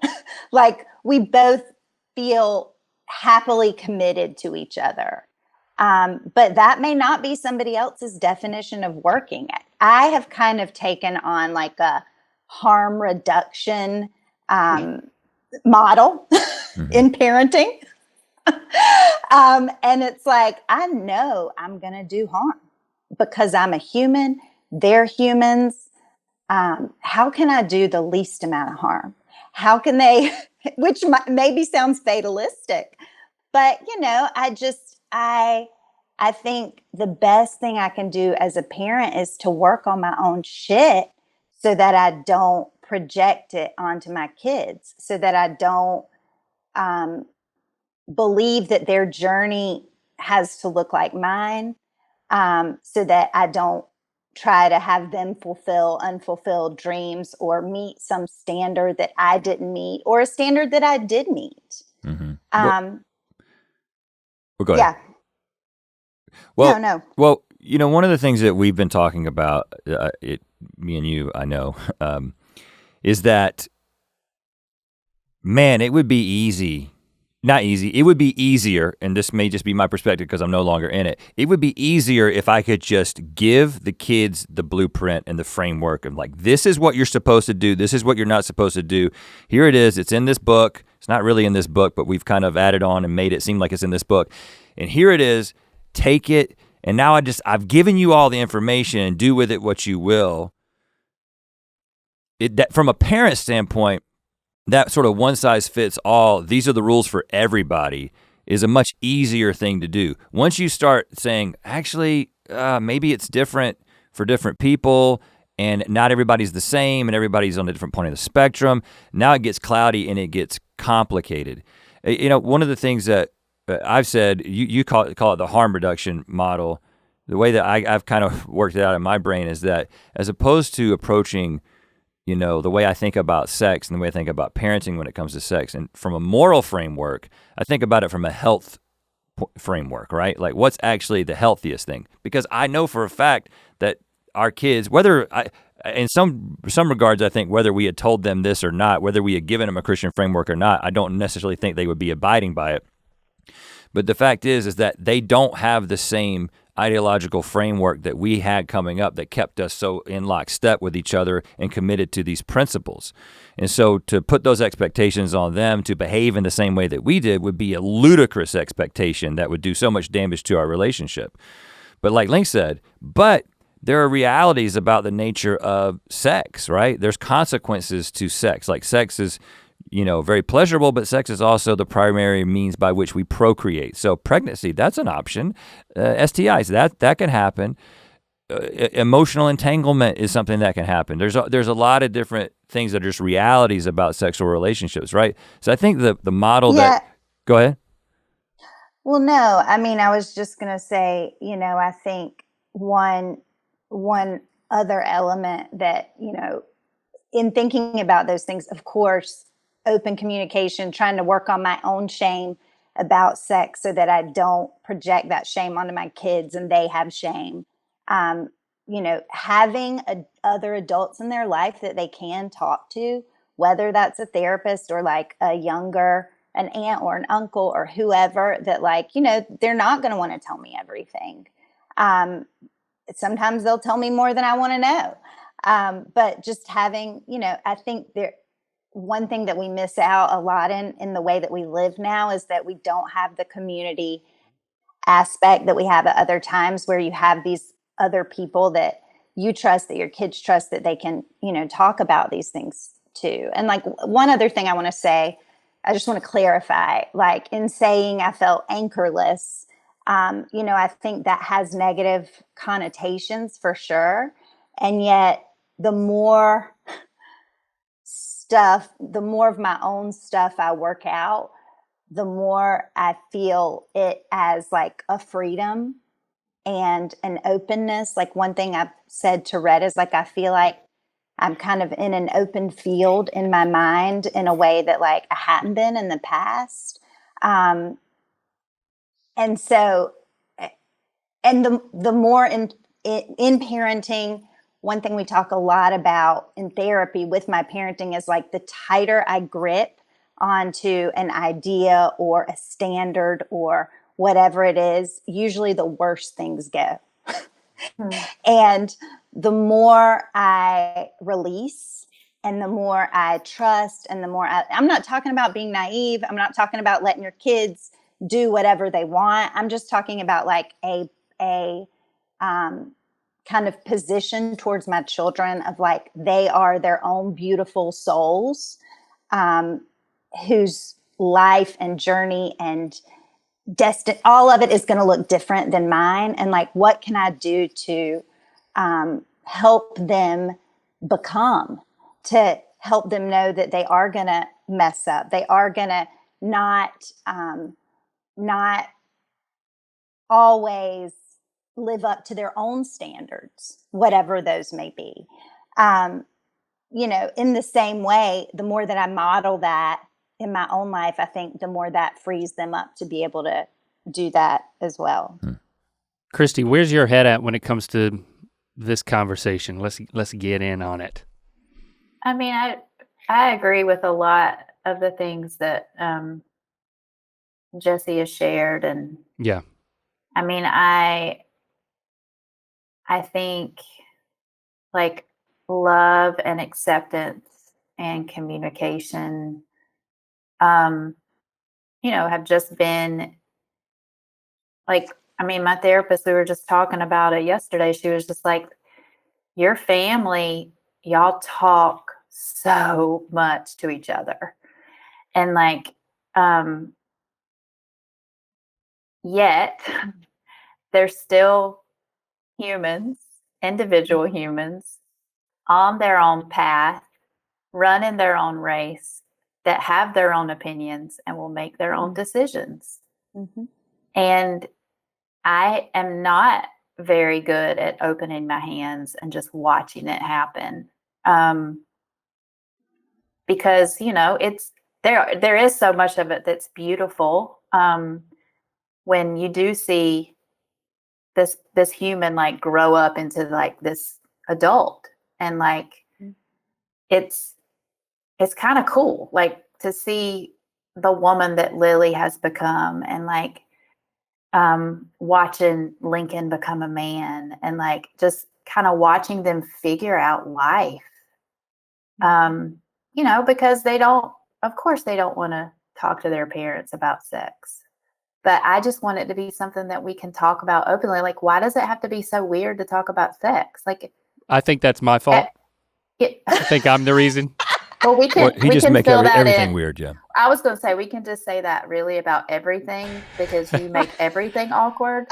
like we both feel happily committed to each other. But that may not be somebody else's definition of working. I have kind of taken on like a harm reduction model in parenting. And it's like, I know I'm going to do harm because I'm a human. They're humans. How can I do the least amount of harm? How can they, which maybe sounds fatalistic, but I think the best thing I can do as a parent is to work on my own shit so that I don't project it onto my kids, so that I don't believe that their journey has to look like mine, so that I don't try to have them fulfill unfulfilled dreams or meet some standard that I didn't meet or a standard that I did meet. Mm-hmm. Well, go ahead. Yeah. Well, no. Well, one of the things that we've been talking about, me and you, I know, is that, man, it would be easy. Not easy. It would be easier, and this may just be my perspective because I'm no longer in it. It would be easier if I could just give the kids the blueprint and the framework of like, this is what you're supposed to do. This is what you're not supposed to do. Here it is. It's in this book. It's not really in this book, but we've kind of added on and made it seem like it's in this book. And here it is. Take it. And now I've given you all the information and do with it what you will. That from a parent standpoint, that sort of one size fits all, these are the rules for everybody, is a much easier thing to do. Once you start saying, actually, maybe it's different for different people and not everybody's the same and everybody's on a different point of the spectrum, now it gets cloudy and it gets complicated. One of the things that I've said, you call it the harm reduction model, the way that I've kind of worked it out in my brain is that as opposed to approaching the way I think about sex and the way I think about parenting when it comes to sex, and from a moral framework, I think about it from a health framework, right? Like what's actually the healthiest thing? Because I know for a fact that our kids, in some regards, I think whether we had told them this or not, whether we had given them a Christian framework or not, I don't necessarily think they would be abiding by it. But the fact is that they don't have the same ideological framework that we had coming up that kept us so in lockstep with each other and committed to these principles. And so to put those expectations on them to behave in the same way that we did would be a ludicrous expectation that would do so much damage to our relationship. But like Link said, there are realities about the nature of sex, right? There's consequences to sex. Like sex is very pleasurable, but sex is also the primary means by which we procreate. So pregnancy, that's an option. STIs, that can happen. Emotional entanglement is something that can happen. There's a lot of different things that are just realities about sexual relationships, right? So I think the model go ahead. Well, no, I mean, I was just going to say, I think one other element that, in thinking about those things, of course, open communication, trying to work on my own shame about sex so that I don't project that shame onto my kids and they have shame. Having other adults in their life that they can talk to, whether that's a therapist or like a younger an aunt or an uncle or whoever that like, they're not going to want to tell me everything. Sometimes they'll tell me more than I want to know. But just having, I think one thing that we miss out a lot in the way that we live now is that we don't have the community aspect that we have at other times, where you have these other people that you trust, that your kids trust, that they can, talk about these things too. And like one other thing I want to say, I just want to clarify, like in saying I felt anchorless, I think that has negative connotations for sure. And yet the more of my own stuff I work out, the more I feel it as like a freedom and an openness. Like one thing I've said to Red is like, I feel like I'm kind of in an open field in my mind in a way that like I hadn't been in the past. And so, and the more in parenting, one thing we talk a lot about in therapy with my parenting is like the tighter I grip onto an idea or a standard or whatever it is, usually the worse things go. And the more I release and the more I trust and the more I'm not talking about being naive. I'm not talking about letting your kids do whatever they want. I'm just talking about like a kind of position towards my children of like, they are their own beautiful souls, whose life and journey and all of it is going to look different than mine. And like, what can I do to help them become, to help them know that they are going to mess up. They are going to not always live up to their own standards, whatever those may be. In the same way, the more that I model that in my own life, I think the more that frees them up to be able to do that as well. Christy, where's your head at when it comes to this conversation? Let's get in on it. I mean, I agree with a lot of the things that Jessie has shared, and yeah, I mean, I think like love and acceptance and communication, have just been like, I mean, my therapist, we were just talking about it yesterday. She was just like, your family, y'all talk so much to each other. And like, yet they're still humans, individual humans on their own path, running their own race, that have their own opinions and will make their own decisions. Mm-hmm. And I am not very good at opening my hands and just watching it happen. Because, it's there is so much of it that's beautiful. When you do see this human like grow up into like this adult, and like it's kind of cool, like to see the woman that Lily has become, and like watching Lincoln become a man, and like just kind of watching them figure out life. Because of course they don't want to talk to their parents about sex, but I just want it to be something that we can talk about openly. Like, why does it have to be so weird to talk about sex? Like, I think that's my fault. I think I'm the reason. Well, we can make fill that everything in. weird, yeah. I was going to say, we can just say that really about everything, because you make everything awkward.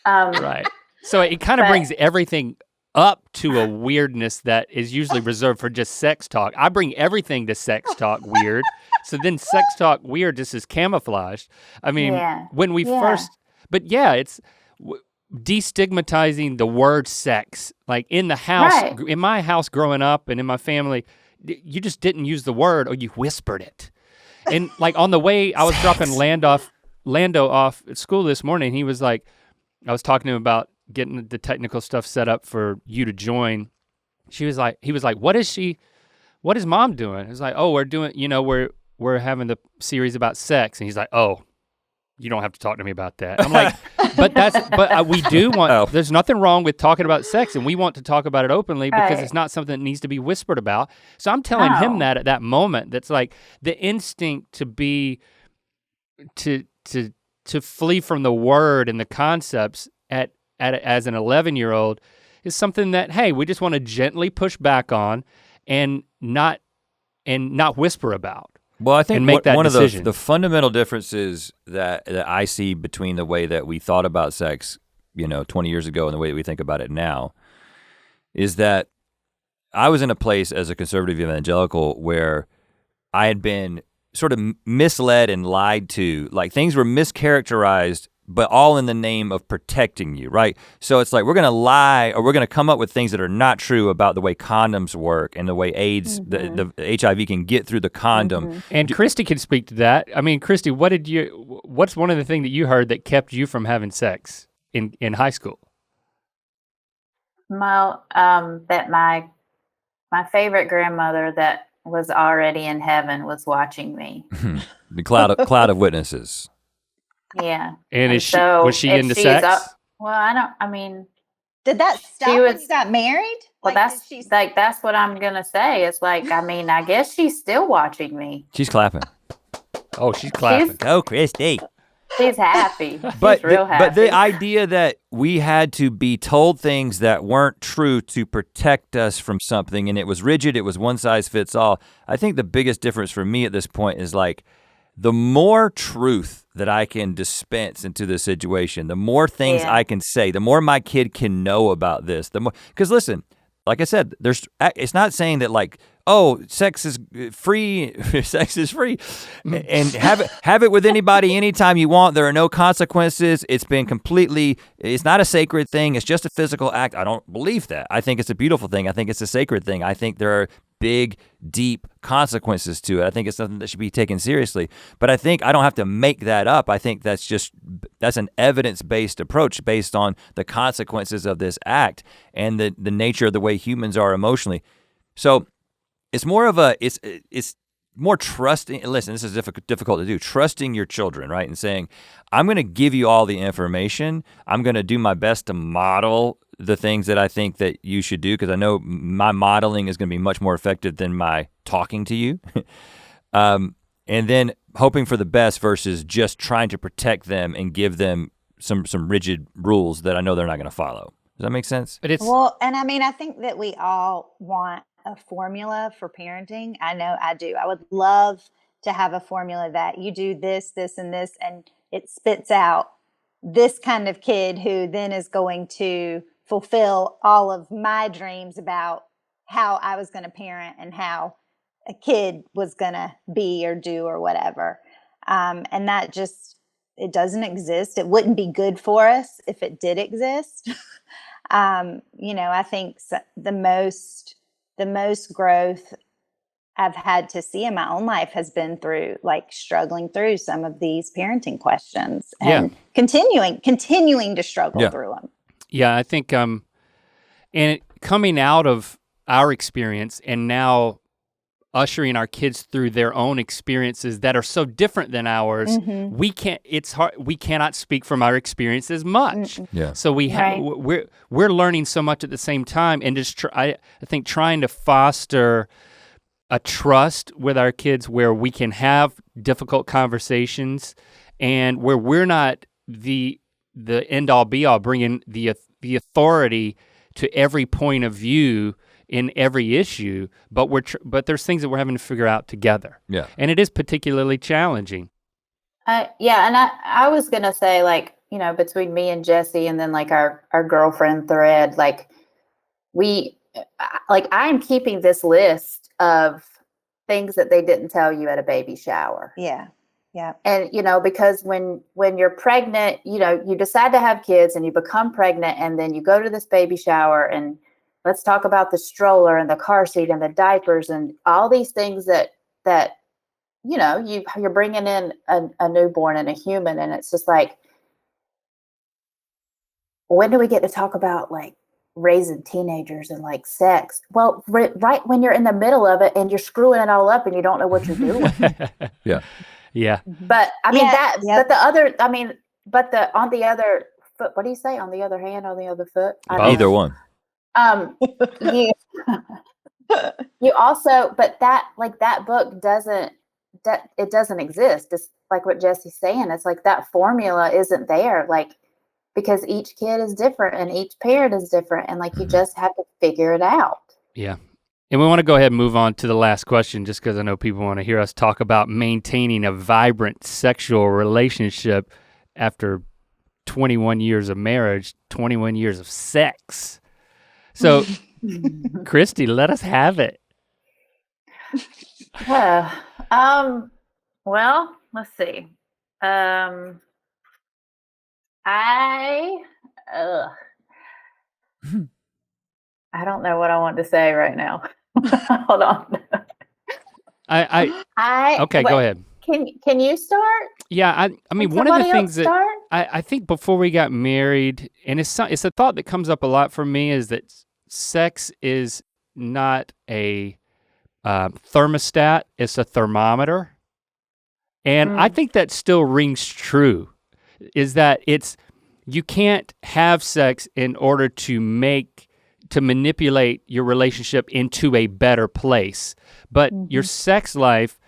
Right. So it kind of brings everything up to a weirdness that is usually reserved for just sex talk. I bring everything to sex talk weird. So then sex talk weird just is camouflaged. I mean, when we first, but yeah, it's destigmatizing the word sex. Like in the house, in my house growing up and in my family, you just didn't use the word, or you whispered it. And like on the way, I was dropping Lando off at school this morning. He was like, I was talking to him about getting the technical stuff set up for you to join. He was like, what is mom doing? It's like, oh, we're we're having the series about sex, and he's like, oh, you don't have to talk to me about that. I'm like, but we do want, there's nothing wrong with talking about sex, and we want to talk about it openly because it's not something that needs to be whispered about. So I'm telling him that at that moment, that's like the instinct to be, to flee from the word and the concepts as an 11-year-old is something that, hey, we just want to gently push back on and not whisper about. Well, I think one of decision. the fundamental differences that I see between the way that we thought about sex, 20 years ago and the way that we think about it now is that I was in a place as a conservative evangelical where I had been sort of misled and lied to, like things were mischaracterized, but all in the name of protecting you, right? So it's like we're gonna lie or we're gonna come up with things that are not true about the way condoms work and the way AIDS, the HIV can get through the condom. And Christy can speak to that. I mean, Christy, what's one of the things that you heard that kept you from having sex in high school? Well, that my favorite grandmother that was already in heaven was watching me. The cloud of witnesses. Yeah. And was she into sex? Did that stop when you got married? Well, that's what I'm gonna say. It's like, I guess she's still watching me. She's clapping. Oh, she's clapping. Go, Christy. She's happy. But real happy. But the idea that we had to be told things that weren't true to protect us from something, and it was rigid, it was one size fits all. I think the biggest difference for me at this point is like, the more truth that I can dispense into this situation, the more things I can say, the more my kid can know about this, the more, because listen, like I said, it's not saying that like, oh, sex is free, sex is free, and have it with anybody anytime you want. There are no consequences. It's not a sacred thing. It's just a physical act. I don't believe that. I think it's a beautiful thing. I think it's a sacred thing. I think there are big, deep consequences to it. I think it's something that should be taken seriously. But I think I don't have to make that up. I think that's an evidence-based approach based on the consequences of this act and the nature of the way humans are emotionally. So it's more of it's more trusting. Listen, this is difficult to do. Trusting your children, right? And saying, I'm gonna give you all the information. I'm gonna do my best to model the things that I think that you should do, because I know my modeling is gonna be much more effective than my talking to you. And then hoping for the best versus just trying to protect them and give them some rigid rules that I know they're not gonna follow. Does that make sense? And I think that we all want a formula for parenting. I know I do. I would love to have a formula that you do this, this, and this, and it spits out this kind of kid who then is going to fulfill all of my dreams about how I was going to parent and how a kid was going to be or do or whatever. And that it doesn't exist. It wouldn't be good for us if it did exist. I think the most growth I've had to see in my own life has been through like struggling through some of these parenting questions and continuing to struggle through them. Yeah, I think, and coming out of our experience and now ushering our kids through their own experiences that are so different than ours, we cannot speak from our experiences much. Yeah. So we're learning so much at the same time, and just I think trying to foster a trust with our kids where we can have difficult conversations and where we're not the end all be all, bringing the authority to every point of view in every issue, but there's things that we're having to figure out together. Yeah. And it is particularly challenging. And I was gonna say, like, between me and Jessie and then like our girlfriend thread, like I'm keeping this list of things that they didn't tell you at a baby shower. Yeah. Yeah. And, because when you're pregnant, you decide to have kids and you become pregnant and then you go to this baby shower and let's talk about the stroller and the car seat and the diapers and all these things that you're bringing in a newborn and a human. And it's just like, when do we get to talk about like raising teenagers and like sex. Well, right when you're in the middle of it and you're screwing it all up and you don't know what you're doing. Yeah. Yeah. But I mean Yeah, but the other, I mean, but the on the other foot, what do you say? On the other hand, on the other foot? I don't Either know. one. You you also, but that like that book doesn't it doesn't exist. It's like what Jessie's saying. It's like that formula isn't there. Like because each kid is different and each parent is different, and like you just have to figure it out. Yeah. And we want to go ahead and move on to the last question, just because I know people want to hear us talk about maintaining a vibrant sexual relationship after 21 years of marriage, 21 years of sex. So, Christy, let us have it. Well, let's see. I don't know what I want to say right now. Hold on. Okay, go ahead. Can you start? Yeah, I mean, Can one of the somebody things else that start? I think before we got married, and it's a thought that comes up a lot for me, is that sex is not a thermostat, it's a thermometer. And I think that still rings true, is that you can't have sex in order to manipulate your relationship into a better place. But your sex life,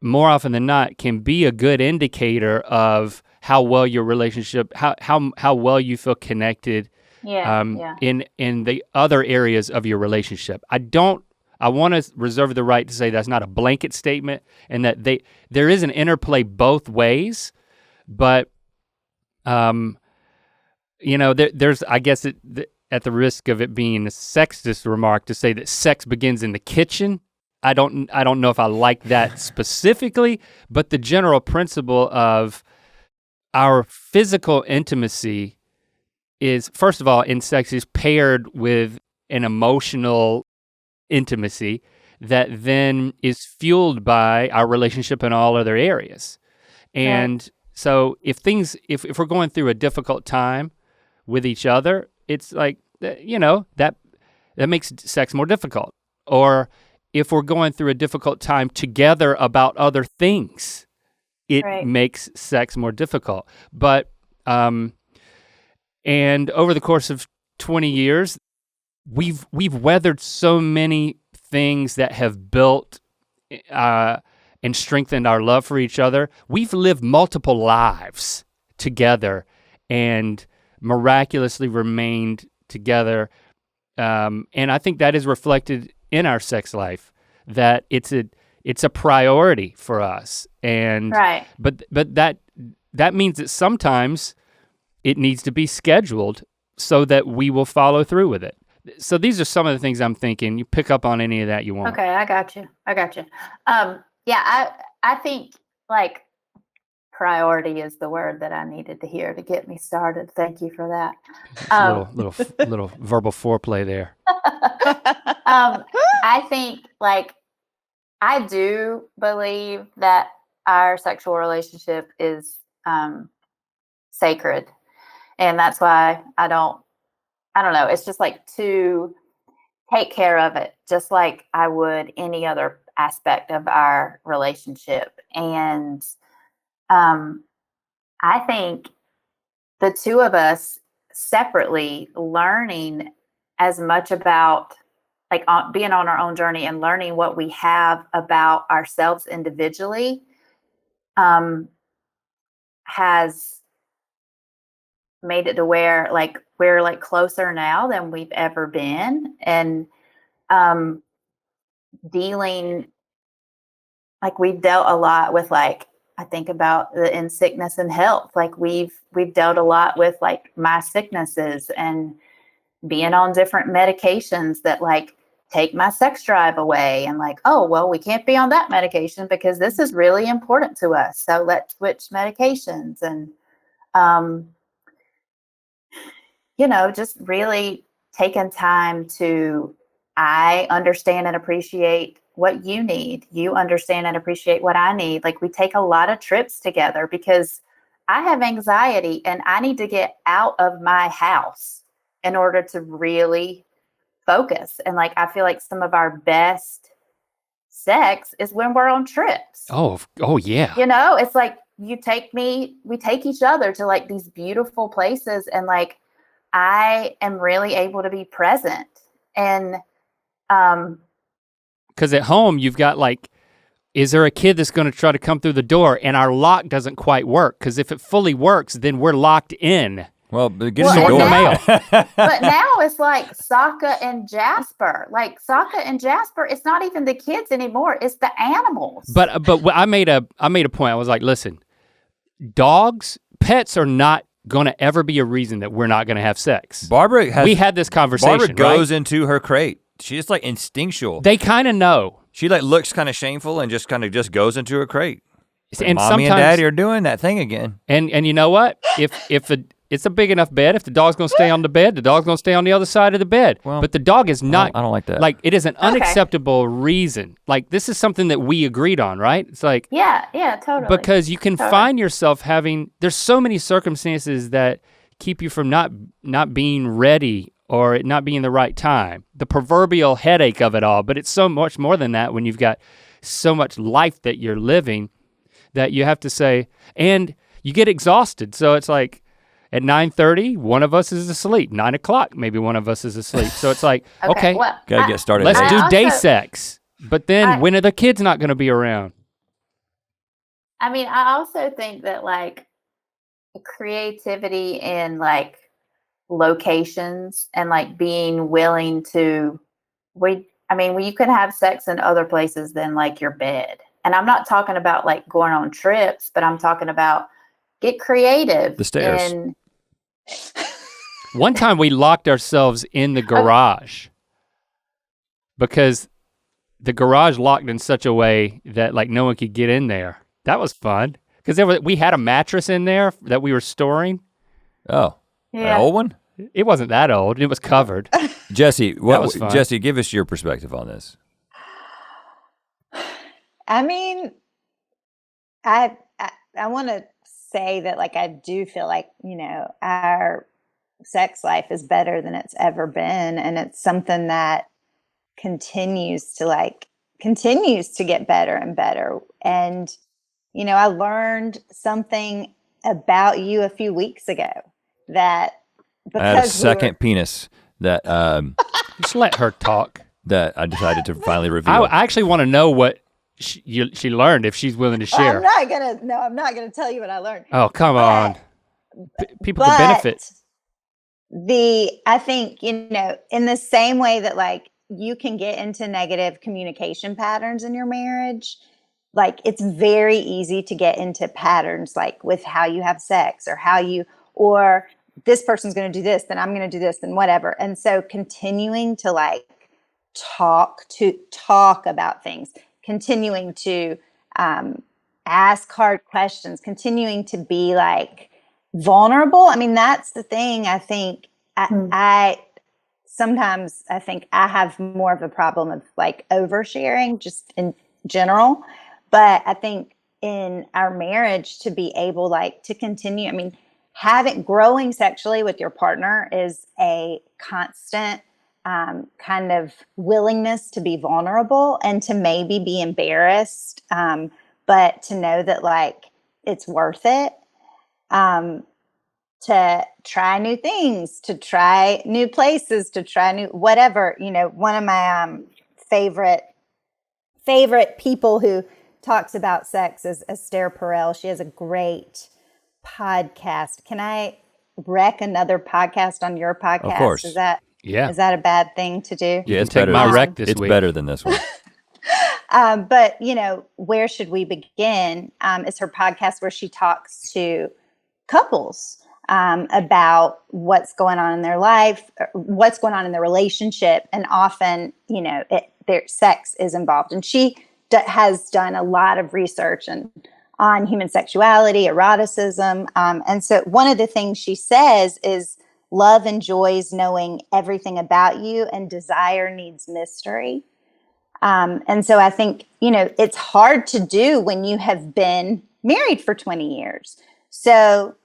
more often than not, can be a good indicator of how well your relationship, how well you feel connected in the other areas of your relationship. I want to reserve the right to say that's not a blanket statement, and that there is an interplay both ways, but there's, I guess at the risk of it being a sexist remark, to say that sex begins in the kitchen. I don't know if I like that specifically, but the general principle of our physical intimacy is, first of all, in sex, is paired with an emotional intimacy that then is fueled by our relationship in all other areas. And so if we're going through a difficult time with each other, it's like, that makes sex more difficult. Or if we're going through a difficult time together about other things, it makes sex more difficult. But, and over the course of 20 years, we've weathered so many things that have built and strengthened our love for each other. We've lived multiple lives together and miraculously remained together. And I think that is reflected in our sex life, that it's a priority for us. And but that means that sometimes it needs to be scheduled so that we will follow through with it. So these are some of the things I'm thinking. You pick up on any of that you want. Okay, I got you. Yeah, I think like priority is the word that I needed to hear to get me started. Thank you for that. Little verbal foreplay there. I think like I do believe that our sexual relationship is sacred, and that's why I don't know. It's just like to take care of it, just like I would any other aspect of our relationship. And I think the two of us separately learning as much about like being on our own journey and learning what we have about ourselves individually has made it to where like we're like closer now than we've ever been. And dealing, like we've dealt a lot with, like I think about in sickness and health, like we've dealt a lot with like my sicknesses and being on different medications that like take my sex drive away, and like, oh well, we can't be on that medication because this is really important to us, so let's switch medications. And just really taking time to, I understand and appreciate what you need. You understand and appreciate what I need. Like we take a lot of trips together because I have anxiety and I need to get out of my house. in order to really focus. And like, I feel like some of our best sex is when we're on trips. Oh yeah. You know, it's like we take each other to like these beautiful places, and like I am really able to be present. And because at home you've got like, is there a kid that's going to try to come through the door and our lock doesn't quite work? Because if it fully works, then we're locked in. Well, but get Well, the door. and but now it's like Sokka and Jasper. Like Sokka and Jasper, it's not even the kids anymore, it's the animals. But I made a point. I was like, listen, pets are not gonna ever be a reason that we're not gonna have sex. We had this conversation. Barbara goes into her crate. She's like instinctual. They kind of know. She like looks kind of shameful and just goes into her crate. And Mommy and Daddy are doing that thing again. And you know what? If it's a big enough bed, if the dog's gonna stay on the bed, the dog's gonna stay on the other side of the bed. Well, but the dog is not. I don't like that. Like it is an unacceptable reason. Like this is something that we agreed on, right? It's like yeah, totally. Because you can find yourself there's so many circumstances that keep you from not being ready or it not being the right time. The proverbial headache of it all, but it's so much more than that when you've got so much life that you're living that you have to say, and you get exhausted. So it's like at 9:30, one of us is asleep. 9 o'clock, maybe one of us is asleep. So it's like, okay, well, gotta get started. let's do also, day sex. But then when are the kids not gonna be around? I mean, I also think that like creativity in like locations and like being willing to, you can have sex in other places than like your bed. And I'm not talking about like going on trips, but I'm talking about get creative. The stairs. And One time we locked ourselves in the garage because the garage locked in such a way that like no one could get in there. That was fun because we had a mattress in there that we were storing. Oh, yeah. An old one? It wasn't that old. It was covered. Jessie, was fun. Jessie, give us your perspective on this. I mean, I want to say that like I do feel like, our sex life is better than it's ever been, and it's something that continues to get better and better. And I learned something about you a few weeks ago that because I had a second penis that Just let her talk. that I decided to finally reveal. I actually want to know what she learned if she's willing to share. I'm not gonna tell you what I learned. Oh, come on. People can benefit. I think, in the same way that like you can get into negative communication patterns in your marriage, like it's very easy to get into patterns like with how you have sex or this person's going to do this, then I'm going to do this, then whatever. And so continuing to like talk about things, continuing to ask hard questions, continuing to be like vulnerable. I mean, that's the thing. I think I sometimes I think I have more of a problem of like oversharing just in general. But I think in our marriage to be able like to continue, I mean, growing sexually with your partner is a constant kind of willingness to be vulnerable and to maybe be embarrassed, but to know that like it's worth it, to try new things, to try new places, to try new whatever. One of my favorite people who talks about sex is Esther Perel. She has a great podcast. Can I rec another podcast on your podcast? Of course. Is that Yeah. a bad thing to do? Yeah, it's Take better. my than- rec this it's week. better than this one. But where should we begin? It's her podcast where she talks to couples about what's going on in their life, what's going on in their relationship, and often, their sex is involved. And she has done a lot of research on human sexuality, eroticism. And so one of the things she says is love enjoys knowing everything about you and desire needs mystery. And so I think, it's hard to do when you have been married for 20 years. So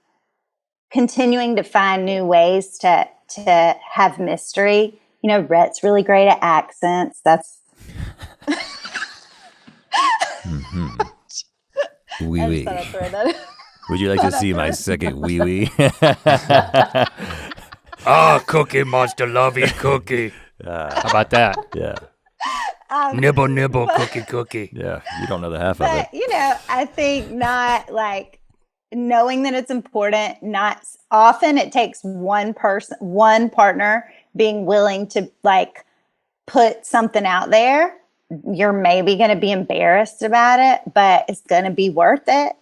continuing to find new ways to to have mystery. You know, Rhett's really great at accents. That's Wee I wee. just thought I'd throw that in. Would you like to see my second wee wee? Cookie Monster, love you, cookie. How about that? Yeah. Nibble, nibble, cookie. Yeah. You don't know the half of But, it. you know, I think not like knowing that it's important, not often it takes one partner being willing to like put something out there. You're maybe going to be embarrassed about it, but it's going to be worth it.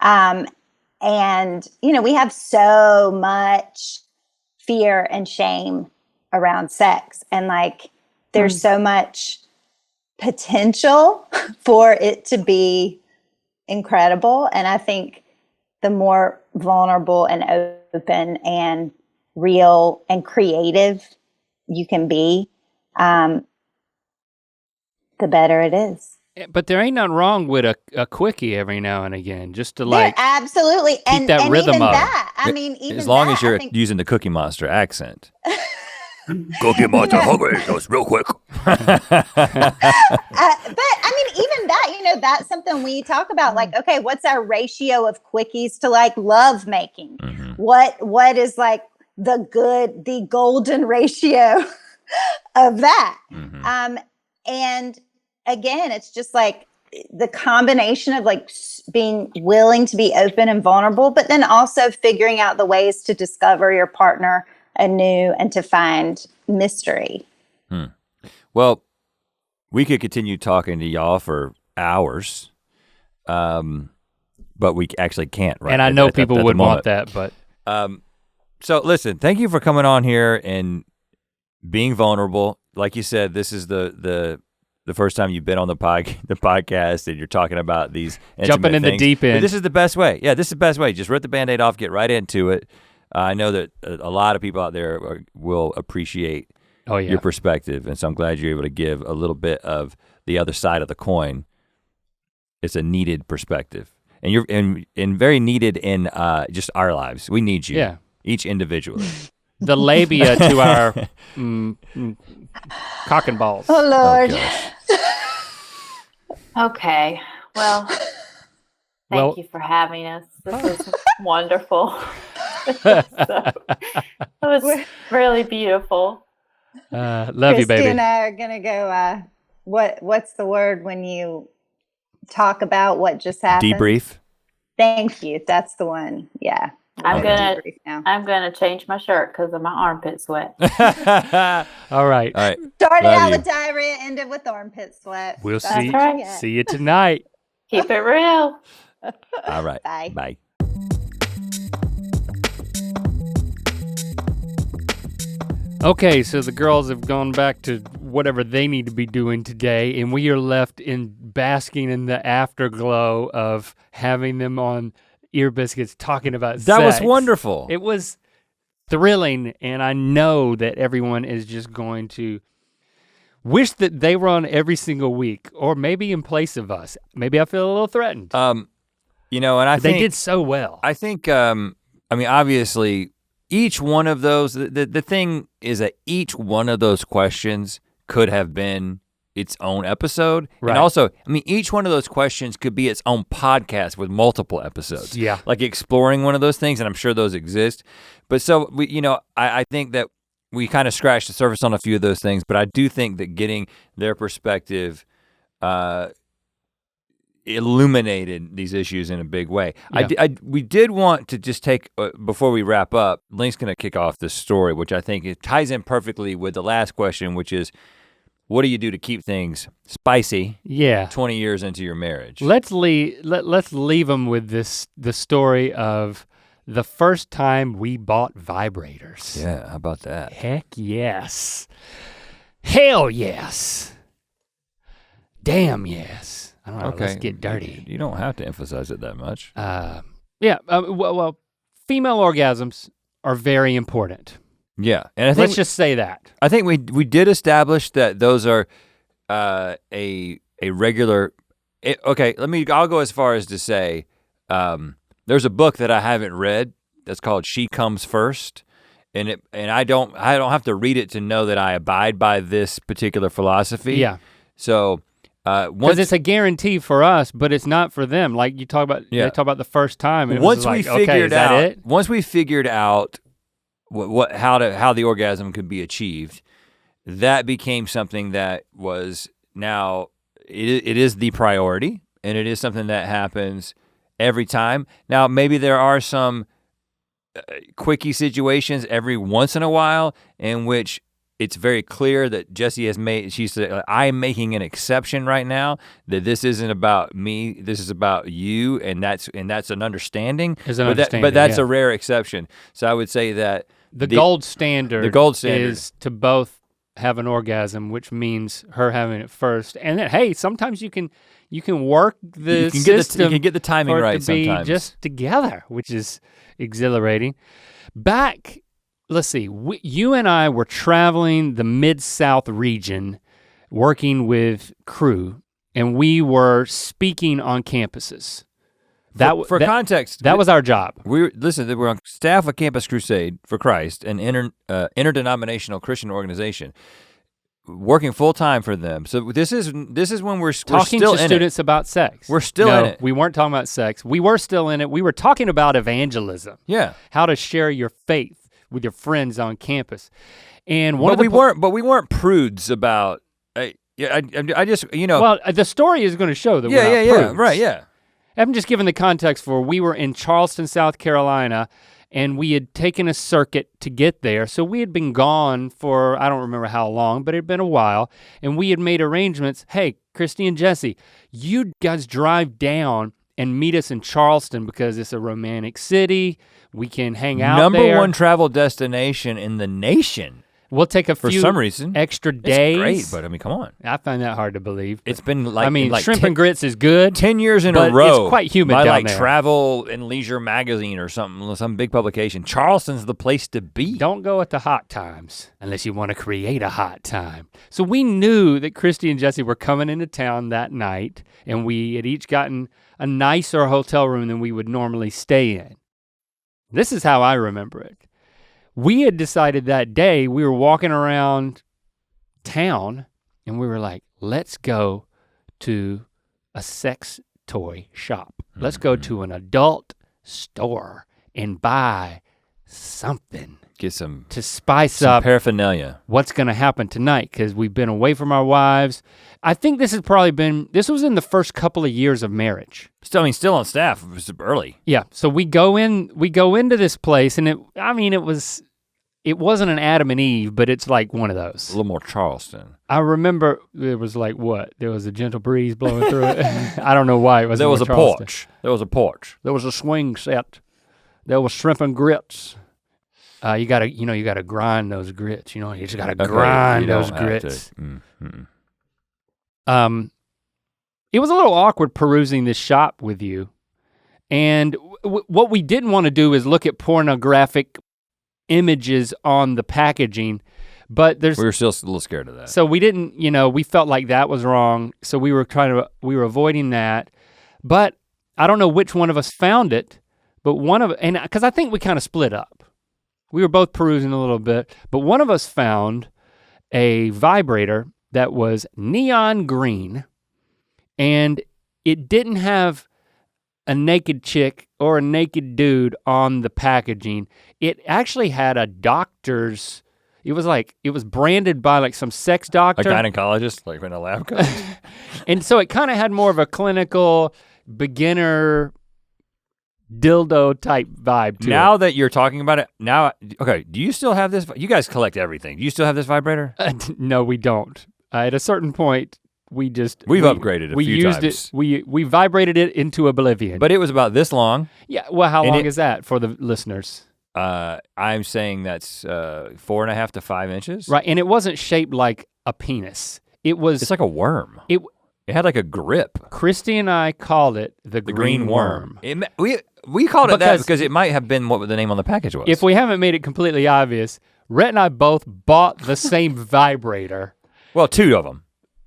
And, you know, we have so much fear and shame around sex, and like there's so much potential for it to be incredible. And I think the more vulnerable and open and real and creative you can be, the better it is. But there ain't nothing wrong with a quickie every now and again, just to like absolutely keep that rhythm even up. that. I mean, even as long that, as you're I think, using the Cookie Monster accent. Cookie Monster hungry goes real quick. but I mean, even that, you know, that's something we talk about. Like, okay, what's our ratio of quickies to like love making? Mm-hmm. What is like the golden ratio of that? Mm-hmm. And again, it's just like the combination of like being willing to be open and vulnerable, but then also figuring out the ways to discover your partner anew and to find mystery. Well, we could continue talking to y'all for hours, but we actually can't, right? And I know people at would the want moment. that, but So listen, thank you for coming on here and being vulnerable. Like you said, this is the first time you've been on the podcast, and you're talking about these jumping in things. the deep end. But this is the best way. Yeah, this is the best way. Just rip the Band-Aid off, get right into it. I know that a lot of people out there will appreciate your perspective, and so I'm glad you're able to give a little bit of the other side of the coin. It's a needed perspective, and you're and very needed in just our lives. We need you, each individually. The labia to our cock and balls. Oh Lord. Okay. Well, thank you for having us. This is wonderful. It was really beautiful. Love Christy you, baby. and I are gonna go. What's the word when you talk about what just happened? Debrief. Thank you. That's the one. Yeah. I'm gonna change my shirt because of my armpit sweat. All right. Started out with diarrhea, ended with armpit sweat. We'll That's see you tonight. Keep it real. All right. Bye. Bye. Okay, so the girls have gone back to whatever they need to be doing today, and we are left in basking in the afterglow of having them on Ear Biscuits talking about sex. That was wonderful. It was thrilling, and I know that everyone is just going to wish that they were on every single week, or maybe in place of us. Maybe I feel a little threatened. You know, and I think they did so well. I think, I mean, obviously, each one of those, the thing is that each one of those questions could have been its own episode. Right. And also, I mean, each one of those questions could be its own podcast with multiple episodes. Yeah. Like exploring one of those things, and I'm sure those exist. But so, I think that we kind of scratched the surface on a few of those things, but I do think that getting their perspective illuminated these issues in a big way. Yeah. We did want to just take, before we wrap up, Link's gonna kick off this story, which I think it ties in perfectly with the last question, which is, what do you do to keep things spicy 20 years into your marriage? Let's leave them with the story of the first time we bought vibrators. Yeah, how about that? Heck yes. Hell yes. Damn yes. I don't know, let's get dirty. You don't have to emphasize it that much. Well, female orgasms are very important. Yeah, and I think let's just say that. I think we did establish that those are a regular. I'll go as far as to say there's a book that I haven't read that's called She Comes First, and I don't have to read it to know that I abide by this particular philosophy. Yeah. So because it's a guarantee for us, but it's not for them. Like you talk about, they talk about the first time, and once we figured out, it? Once we figured out how the orgasm could be achieved, that became something that was now it is the priority, and it is something that happens every time. Now maybe there are some quickie situations every once in a while in which it's very clear that Jessie has made, she said, I'm making an exception right now, that this isn't about me, this is about you, and that's an understanding. But that's a rare exception. So I would say that the gold standard is to both have an orgasm, which means her having it first, and then hey, sometimes you can work the system. You can get the timing right to be sometimes. Just together, which is exhilarating. Let's see, you and I were traveling the Mid-South region, working with crew, and we were speaking on campuses. For context, that was our job. We're on staff of Campus Crusade for Christ, an interdenominational Christian organization, working full time for them. So this is when we're talking still to students about sex. We're still in it. We weren't talking about sex. We were still in it. We were talking about evangelism. Yeah, how to share your faith with your friends on campus, and we weren't prudes about. I just Well, the story is going to show that we're not prudes. Right, yeah. I'm just giving the context for we were in Charleston, South Carolina, and we had taken a circuit to get there. So we had been gone for, I don't remember how long, but it had been a while. And we had made arrangements. Hey, Christy and Jessie, you guys drive down and meet us in Charleston because it's a romantic city. We can hang out there. Number one travel destination in the nation. We'll take a few for some reason extra days. It's great, but I mean, come on. I find that hard to believe. It's been like shrimp and grits is good. 10 years in a row. It's quite humid by down there. Travel and Leisure magazine or something, some big publication. Charleston's the place to be. Don't go at the hot times unless you want to create a hot time. So we knew that Christy and Jessie were coming into town that night, and we had each gotten a nicer hotel room than we would normally stay in. This is how I remember it. We had decided that day, we were walking around town and we were like, let's go to a sex toy shop. Let's go to an adult store and buy something. Get some to spice up paraphernalia. What's gonna happen tonight, because we've been away from our wives. I think this was in the first couple of years of marriage. Still on staff, it was early. Yeah, so we go into this place, and it wasn't an Adam and Eve, but it's like one of those. A little more Charleston. I remember there was like what? There was a gentle breeze blowing through it. I don't know why it was. There was a porch. There was a swing set. There was shrimp and grits. You gotta grind those grits. You just gotta grind those grits. It was a little awkward perusing this shop with you, and what we didn't want to do is look at pornographic images on the packaging, but we were still a little scared of that. So we didn't, we felt like that was wrong. So we were avoiding that, but I don't know which one of us found it, but because I think we kind of split up. We were both perusing a little bit, but one of us found a vibrator that was neon green, and it didn't have a naked chick or a naked dude on the packaging. It actually had a doctor's, it was branded by like some sex doctor. A gynecologist, like in a lab coat. And so it kind of had more of a clinical beginner dildo type vibe to it. Now that you're talking about it, okay, do you still have this? You guys collect everything. Do you still have this vibrator? No, we don't. At a certain point, we've upgraded a few times. Used it, we vibrated it into oblivion. But it was about this long. Yeah, well, how long is that for the listeners? I'm saying that's 4.5 to 5 inches. Right, and it wasn't shaped like a penis. It's like a worm. It had like a grip. Christy and I called it the green worm. We called it that because it might have been what the name on the package was. If we haven't made it completely obvious, Rhett and I both bought the same vibrator. Well, 2 of them.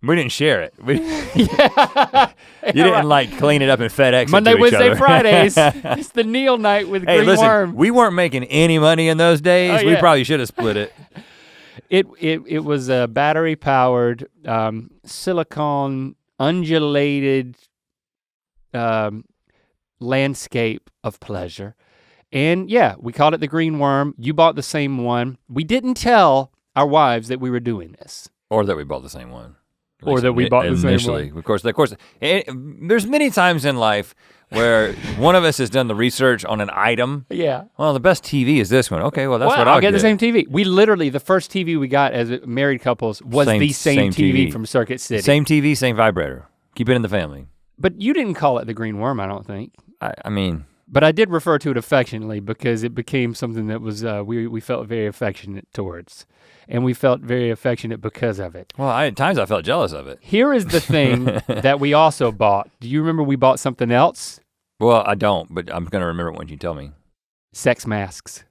We didn't share it. Yeah. You didn't like clean it up and FedEx Monday, it to each Wednesday, other. Fridays. It's the Neil night with Hey, green listen, worm. we weren't making any money in those days. Oh, We yeah. probably should have split it. It was a battery powered silicone undulated landscape of pleasure. And yeah, we called it the green worm. You bought the same one. We didn't tell our wives that we were doing this. Or that we bought the same one. At Or least that we bought the same initially. one. Of course, there's many times in life where one of us has done the research on an item. Yeah. Well, the best TV is this one. Okay, well, that's Well, what I'll I'll get the same TV. We literally, the first TV we got as married couples was Same- the same same TV TV. from Circuit City. Same TV, same vibrator. Keep it in the family. But you didn't call it the green worm, I don't think. I mean, But I did refer to it affectionately because it became something that was we felt very affectionate towards. And we felt very affectionate because of it. well, at times I felt jealous of it. Here is the thing that we also bought. Do you remember we bought something else? Well, I don't, but I'm gonna remember it when you tell me. Sex masks.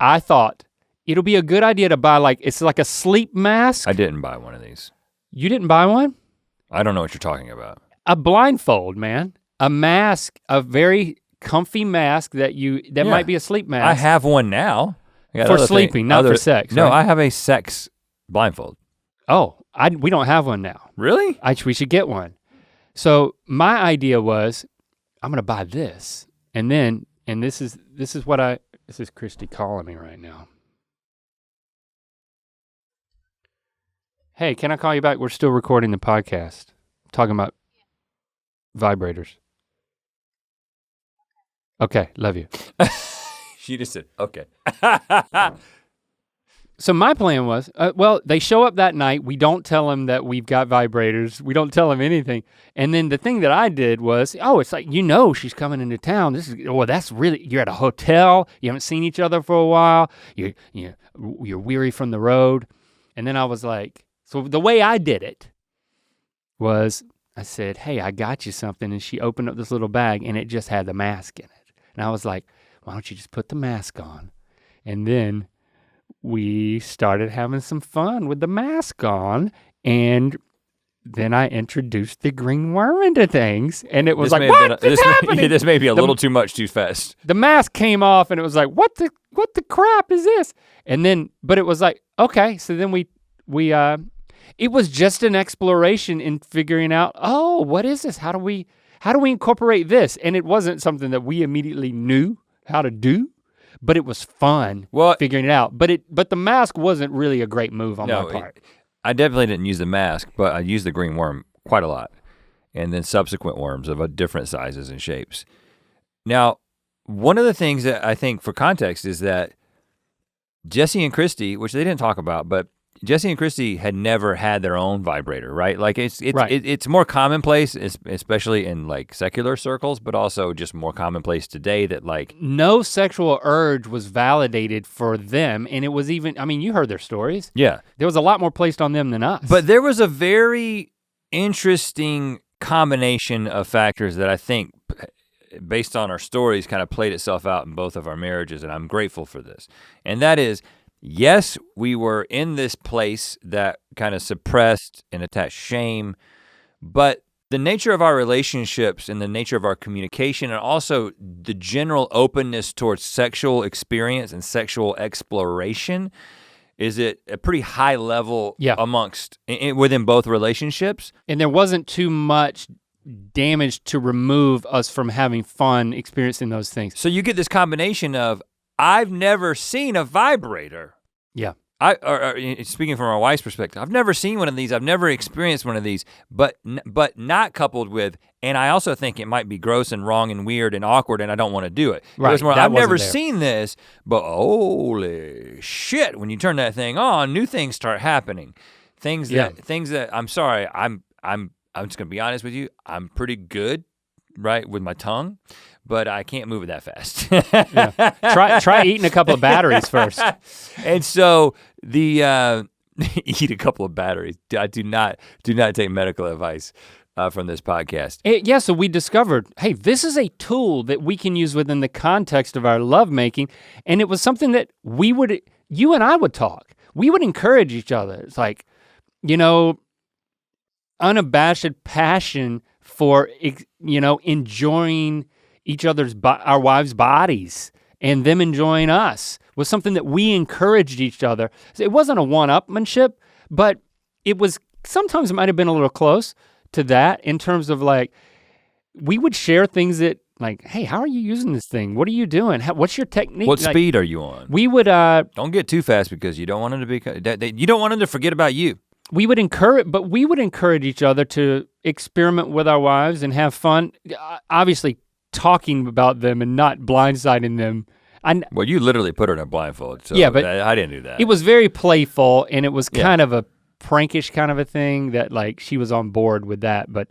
I thought it'll be a good idea to buy it's like a sleep mask. I didn't buy one of these. You didn't buy one? I don't know what you're talking about. A blindfold, man. A mask, a very comfy mask that Yeah. might be a sleep mask. I have one now. I got For other sleeping, not for sex, No, right? I have a sex blindfold. Oh, we don't have one now. Really? We should get one. So my idea was, I'm gonna buy this, and this is Christy calling me right now. Hey, can I call you back? We're still recording the podcast, talking about vibrators. Okay, love you. She just said, okay. So my plan was, they show up that night. We don't tell them that we've got vibrators. We don't tell them anything. And then the thing that I did was, it's like, she's coming into town. That's really, you're at a hotel. You haven't seen each other for a while. You're weary from the road. And then I was like, so the way I did it was I said, hey, I got you something. And she opened up this little bag and it just had the mask in it. And I was like, why don't you just put the mask on? And then we started having some fun with the mask on, and then I introduced the green worm into things, and it was This like, may have what been- is happening? This may be a little too much too fast. The mask came off, and it was like, what the crap is this? And then, but it was like, okay, so then we it was just an exploration in figuring out, what is this? How do we incorporate this? And it wasn't something that we immediately knew how to do, but it was fun figuring it out. But the mask wasn't really a great move on my part. I definitely didn't use the mask, but I used the green worm quite a lot. And then subsequent worms of different sizes and shapes. Now, one of the things that I think for context is that Jessie and Christy, which they didn't talk about, but Jessie and Christy had never had their own vibrator, right? Like it's more commonplace, especially in like secular circles, but also just more commonplace today that like no sexual urge was validated for them, and it was even, you heard their stories. Yeah. There was a lot more placed on them than us. But there was a very interesting combination of factors that I think, based on our stories, kind of played itself out in both of our marriages, and I'm grateful for this. And that is, yes, we were in this place that kind of suppressed and attached shame, but the nature of our relationships and the nature of our communication, and also the general openness towards sexual experience and sexual exploration is at a pretty high level amongst, within both relationships. And there wasn't too much damage to remove us from having fun experiencing those things. So you get this combination of, I've never seen a vibrator. Yeah. Speaking from my wife's perspective, I've never seen one of these. I've never experienced one of these, but not coupled with, and I also think it might be gross and wrong and weird and awkward and I don't want to do it. Right, It was more, that I've never wasn't there. seen this, but holy shit, when you turn that thing on, new things start happening. Things that I'm sorry, I'm just gonna be honest with you, I'm pretty good, right, with my tongue, but I can't move it that fast. Try eating a couple of batteries first. And so the eat a couple of batteries. I do not take medical advice from this podcast. So we discovered, hey, this is a tool that we can use within the context of our lovemaking, and it was something that you and I would talk. We would encourage each other. It's like, unabashed passion for, enjoying each other's, our wives' bodies and them enjoying us was something that we encouraged each other. It wasn't a one-upmanship, but it was, sometimes it might have been a little close to that in terms of like, we would share things that like, hey, how are you using this thing? What are you doing? What's your technique? What speed are you on? We would, don't get too fast because you don't want them to be, you don't want them to forget about you. We would encourage each other to experiment with our wives and have fun. Obviously talking about them and not blindsiding them. Well, you literally put her in a blindfold, so yeah, but I didn't do that. It was very playful and it was kind of a prankish kind of a thing that like she was on board with that, but.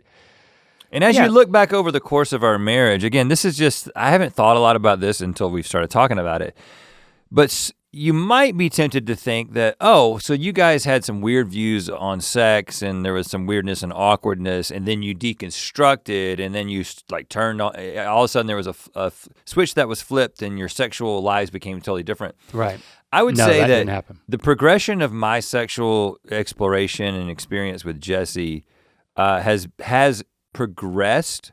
And as you look back over the course of our marriage, again, this is just, I haven't thought a lot about this until we started talking about it, but you might be tempted to think that, oh, so you guys had some weird views on sex and there was some weirdness and awkwardness and then you deconstructed and then you like turned on, all of a sudden there was a switch that was flipped and your sexual lives became totally different. Right. I would say that didn't happen. The progression of my sexual exploration and experience with Jessie has progressed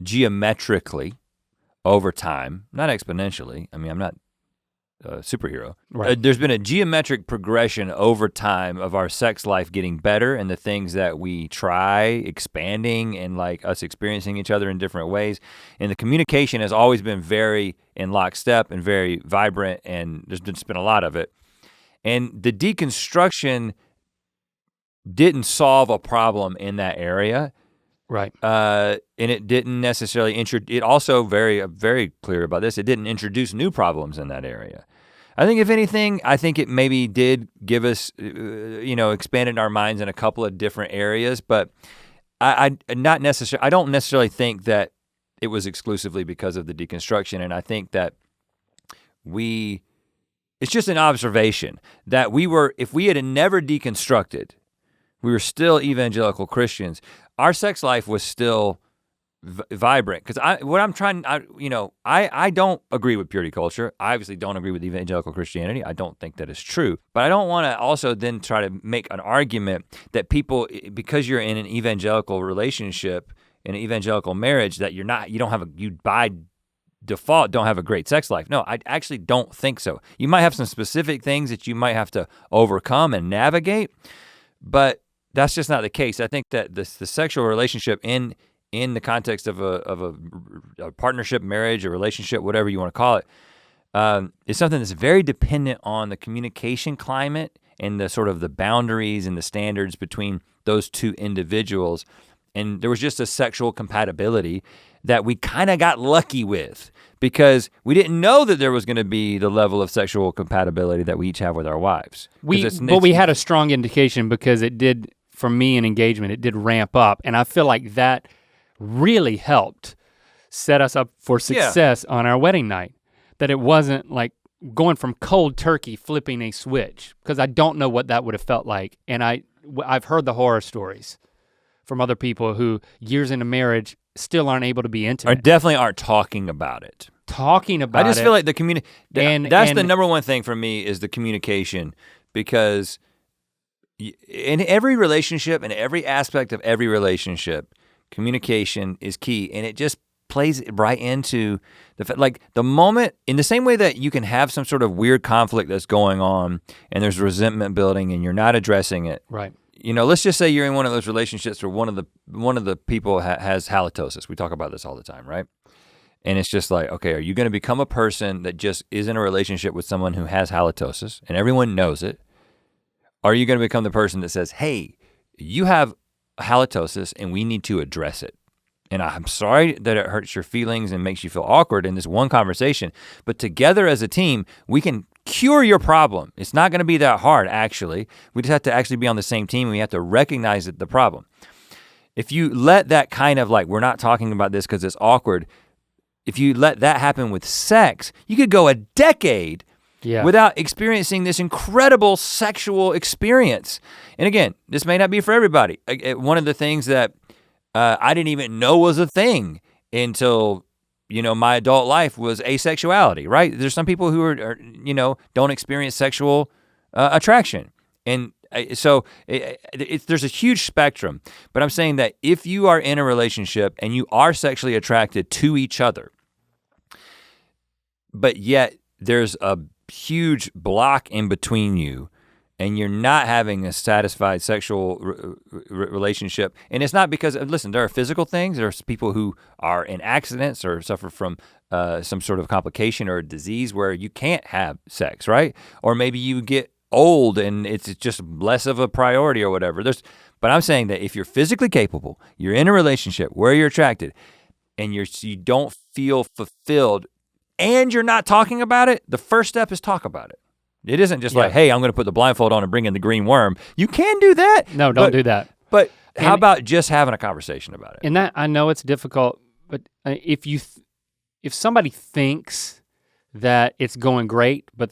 geometrically over time, not exponentially. I mean, I'm not a superhero. Right. There's been a geometric progression over time of our sex life getting better and the things that we try expanding and like us experiencing each other in different ways. And the communication has always been very in lockstep and very vibrant, and there's just been a lot of it. And the deconstruction didn't solve a problem in that area. Right. And it didn't necessarily it also very clear about this, it didn't introduce new problems in that area. I think if anything, I think it maybe did give us, expanded our minds in a couple of different areas, but I don't necessarily think that it was exclusively because of the deconstruction, and I think that it's just an observation that if we had never deconstructed, we were still evangelical Christians, our sex life was still vibrant. Because I don't agree with purity culture. I obviously don't agree with evangelical Christianity. I don't think that is true. But I don't want to also then try to make an argument that people, because you're in an evangelical relationship, in an evangelical marriage, that you by default don't have a great sex life. No, I actually don't think so. You might have some specific things that you might have to overcome and navigate, but that's just not the case. I think that the sexual relationship in the context of a partnership, marriage, a relationship, whatever you want to call it, is something that's very dependent on the communication climate and the sort of the boundaries and the standards between those two individuals. And there was just a sexual compatibility that we kind of got lucky with because we didn't know that there was going to be the level of sexual compatibility that we each have with our wives. But we had a strong indication because it did, for me in engagement, it did ramp up. And I feel like that really helped set us up for success on our wedding night. That it wasn't like going from cold turkey flipping a switch, because I don't know what that would have felt like. And I've heard the horror stories from other people who years into marriage still aren't able to be intimate. Or definitely aren't talking about it. I just feel like the that's the number one thing for me is the communication, because in every relationship, in every aspect of every relationship, communication is key, and it just plays right into the moment, in the same way that you can have some sort of weird conflict that's going on and there's resentment building and you're not addressing it. Right. Let's just say you're in one of those relationships where one of the people has halitosis. We talk about this all the time, right? And it's just like, okay, are you going to become a person that just is in a relationship with someone who has halitosis and everyone knows it? Or are you going to become the person that says, hey, you have halitosis and we need to address it? And I'm sorry that it hurts your feelings and makes you feel awkward in this one conversation, but together as a team, we can cure your problem. It's not gonna be that hard, actually. We just have to actually be on the same team, and we have to recognize the problem. If you let that kind of we're not talking about this because it's awkward, if you let that happen with sex, you could go a decade without experiencing this incredible sexual experience. And again, this may not be for everybody. One of the things that I didn't even know was a thing until, my adult life was asexuality, right? There's some people who are don't experience sexual attraction. And There's a huge spectrum, but I'm saying that if you are in a relationship and you are sexually attracted to each other, but yet there's a huge block in between you and you're not having a satisfied sexual relationship, and it's not because, listen, there are physical things, there's people who are in accidents or suffer from some sort of complication or a disease where you can't have sex, right? Or maybe you get old and it's just less of a priority or whatever. But I'm saying that if you're physically capable, you're in a relationship where you're attracted and you don't feel fulfilled and you're not talking about it, the first step is talk about it. It isn't just like, hey, I'm gonna put the blindfold on and bring in the green worm. You can do that. No, don't do that. But how about just having a conversation about it? And that, I know it's difficult, but if somebody thinks that it's going great, but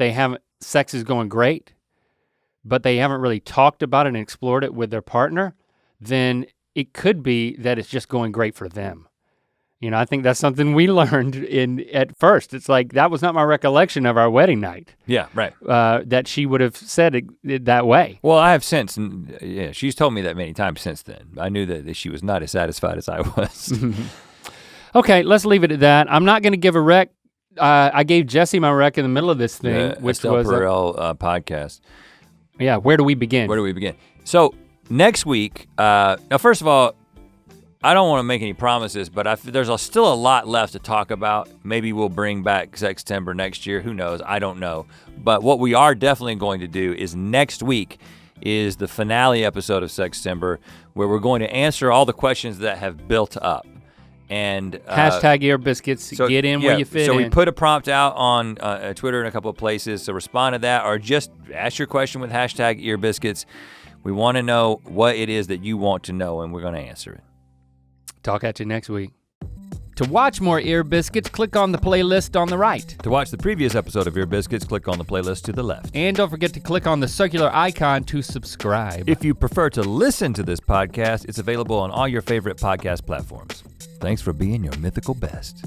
sex is going great, but they haven't really talked about it and explored it with their partner, then it could be that it's just going great for them. You know, I think that's something we learned at first. It's like, that was not my recollection of our wedding night. Yeah, right. That she would have said it that way. Well, I have since, and yeah, she's told me that many times since then. I knew that she was not as satisfied as I was. Okay, let's leave it at that. I'm not gonna give a rec. I gave Jessie my rec in the middle of this thing, which Estelle was Perel podcast. Yeah, where do we begin? So next week, now first of all, I don't want to make any promises, but there's still a lot left to talk about. Maybe we'll bring back Sextember next year, who knows, I don't know. But what we are definitely going to do is next week is the finale episode of Sextember, where we're going to answer all the questions that have built up. And hashtag Ear Biscuits, get in where you fit in. So we put a prompt out on Twitter and a couple of places, so respond to that or just ask your question with hashtag Ear Biscuits. We want to know what it is that you want to know, and we're gonna answer it. Talk at you next week. To watch more Ear Biscuits, click on the playlist on the right. To watch the previous episode of Ear Biscuits, click on the playlist to the left. And don't forget to click on the circular icon to subscribe. If you prefer to listen to this podcast, it's available on all your favorite podcast platforms. Thanks for being your mythical best.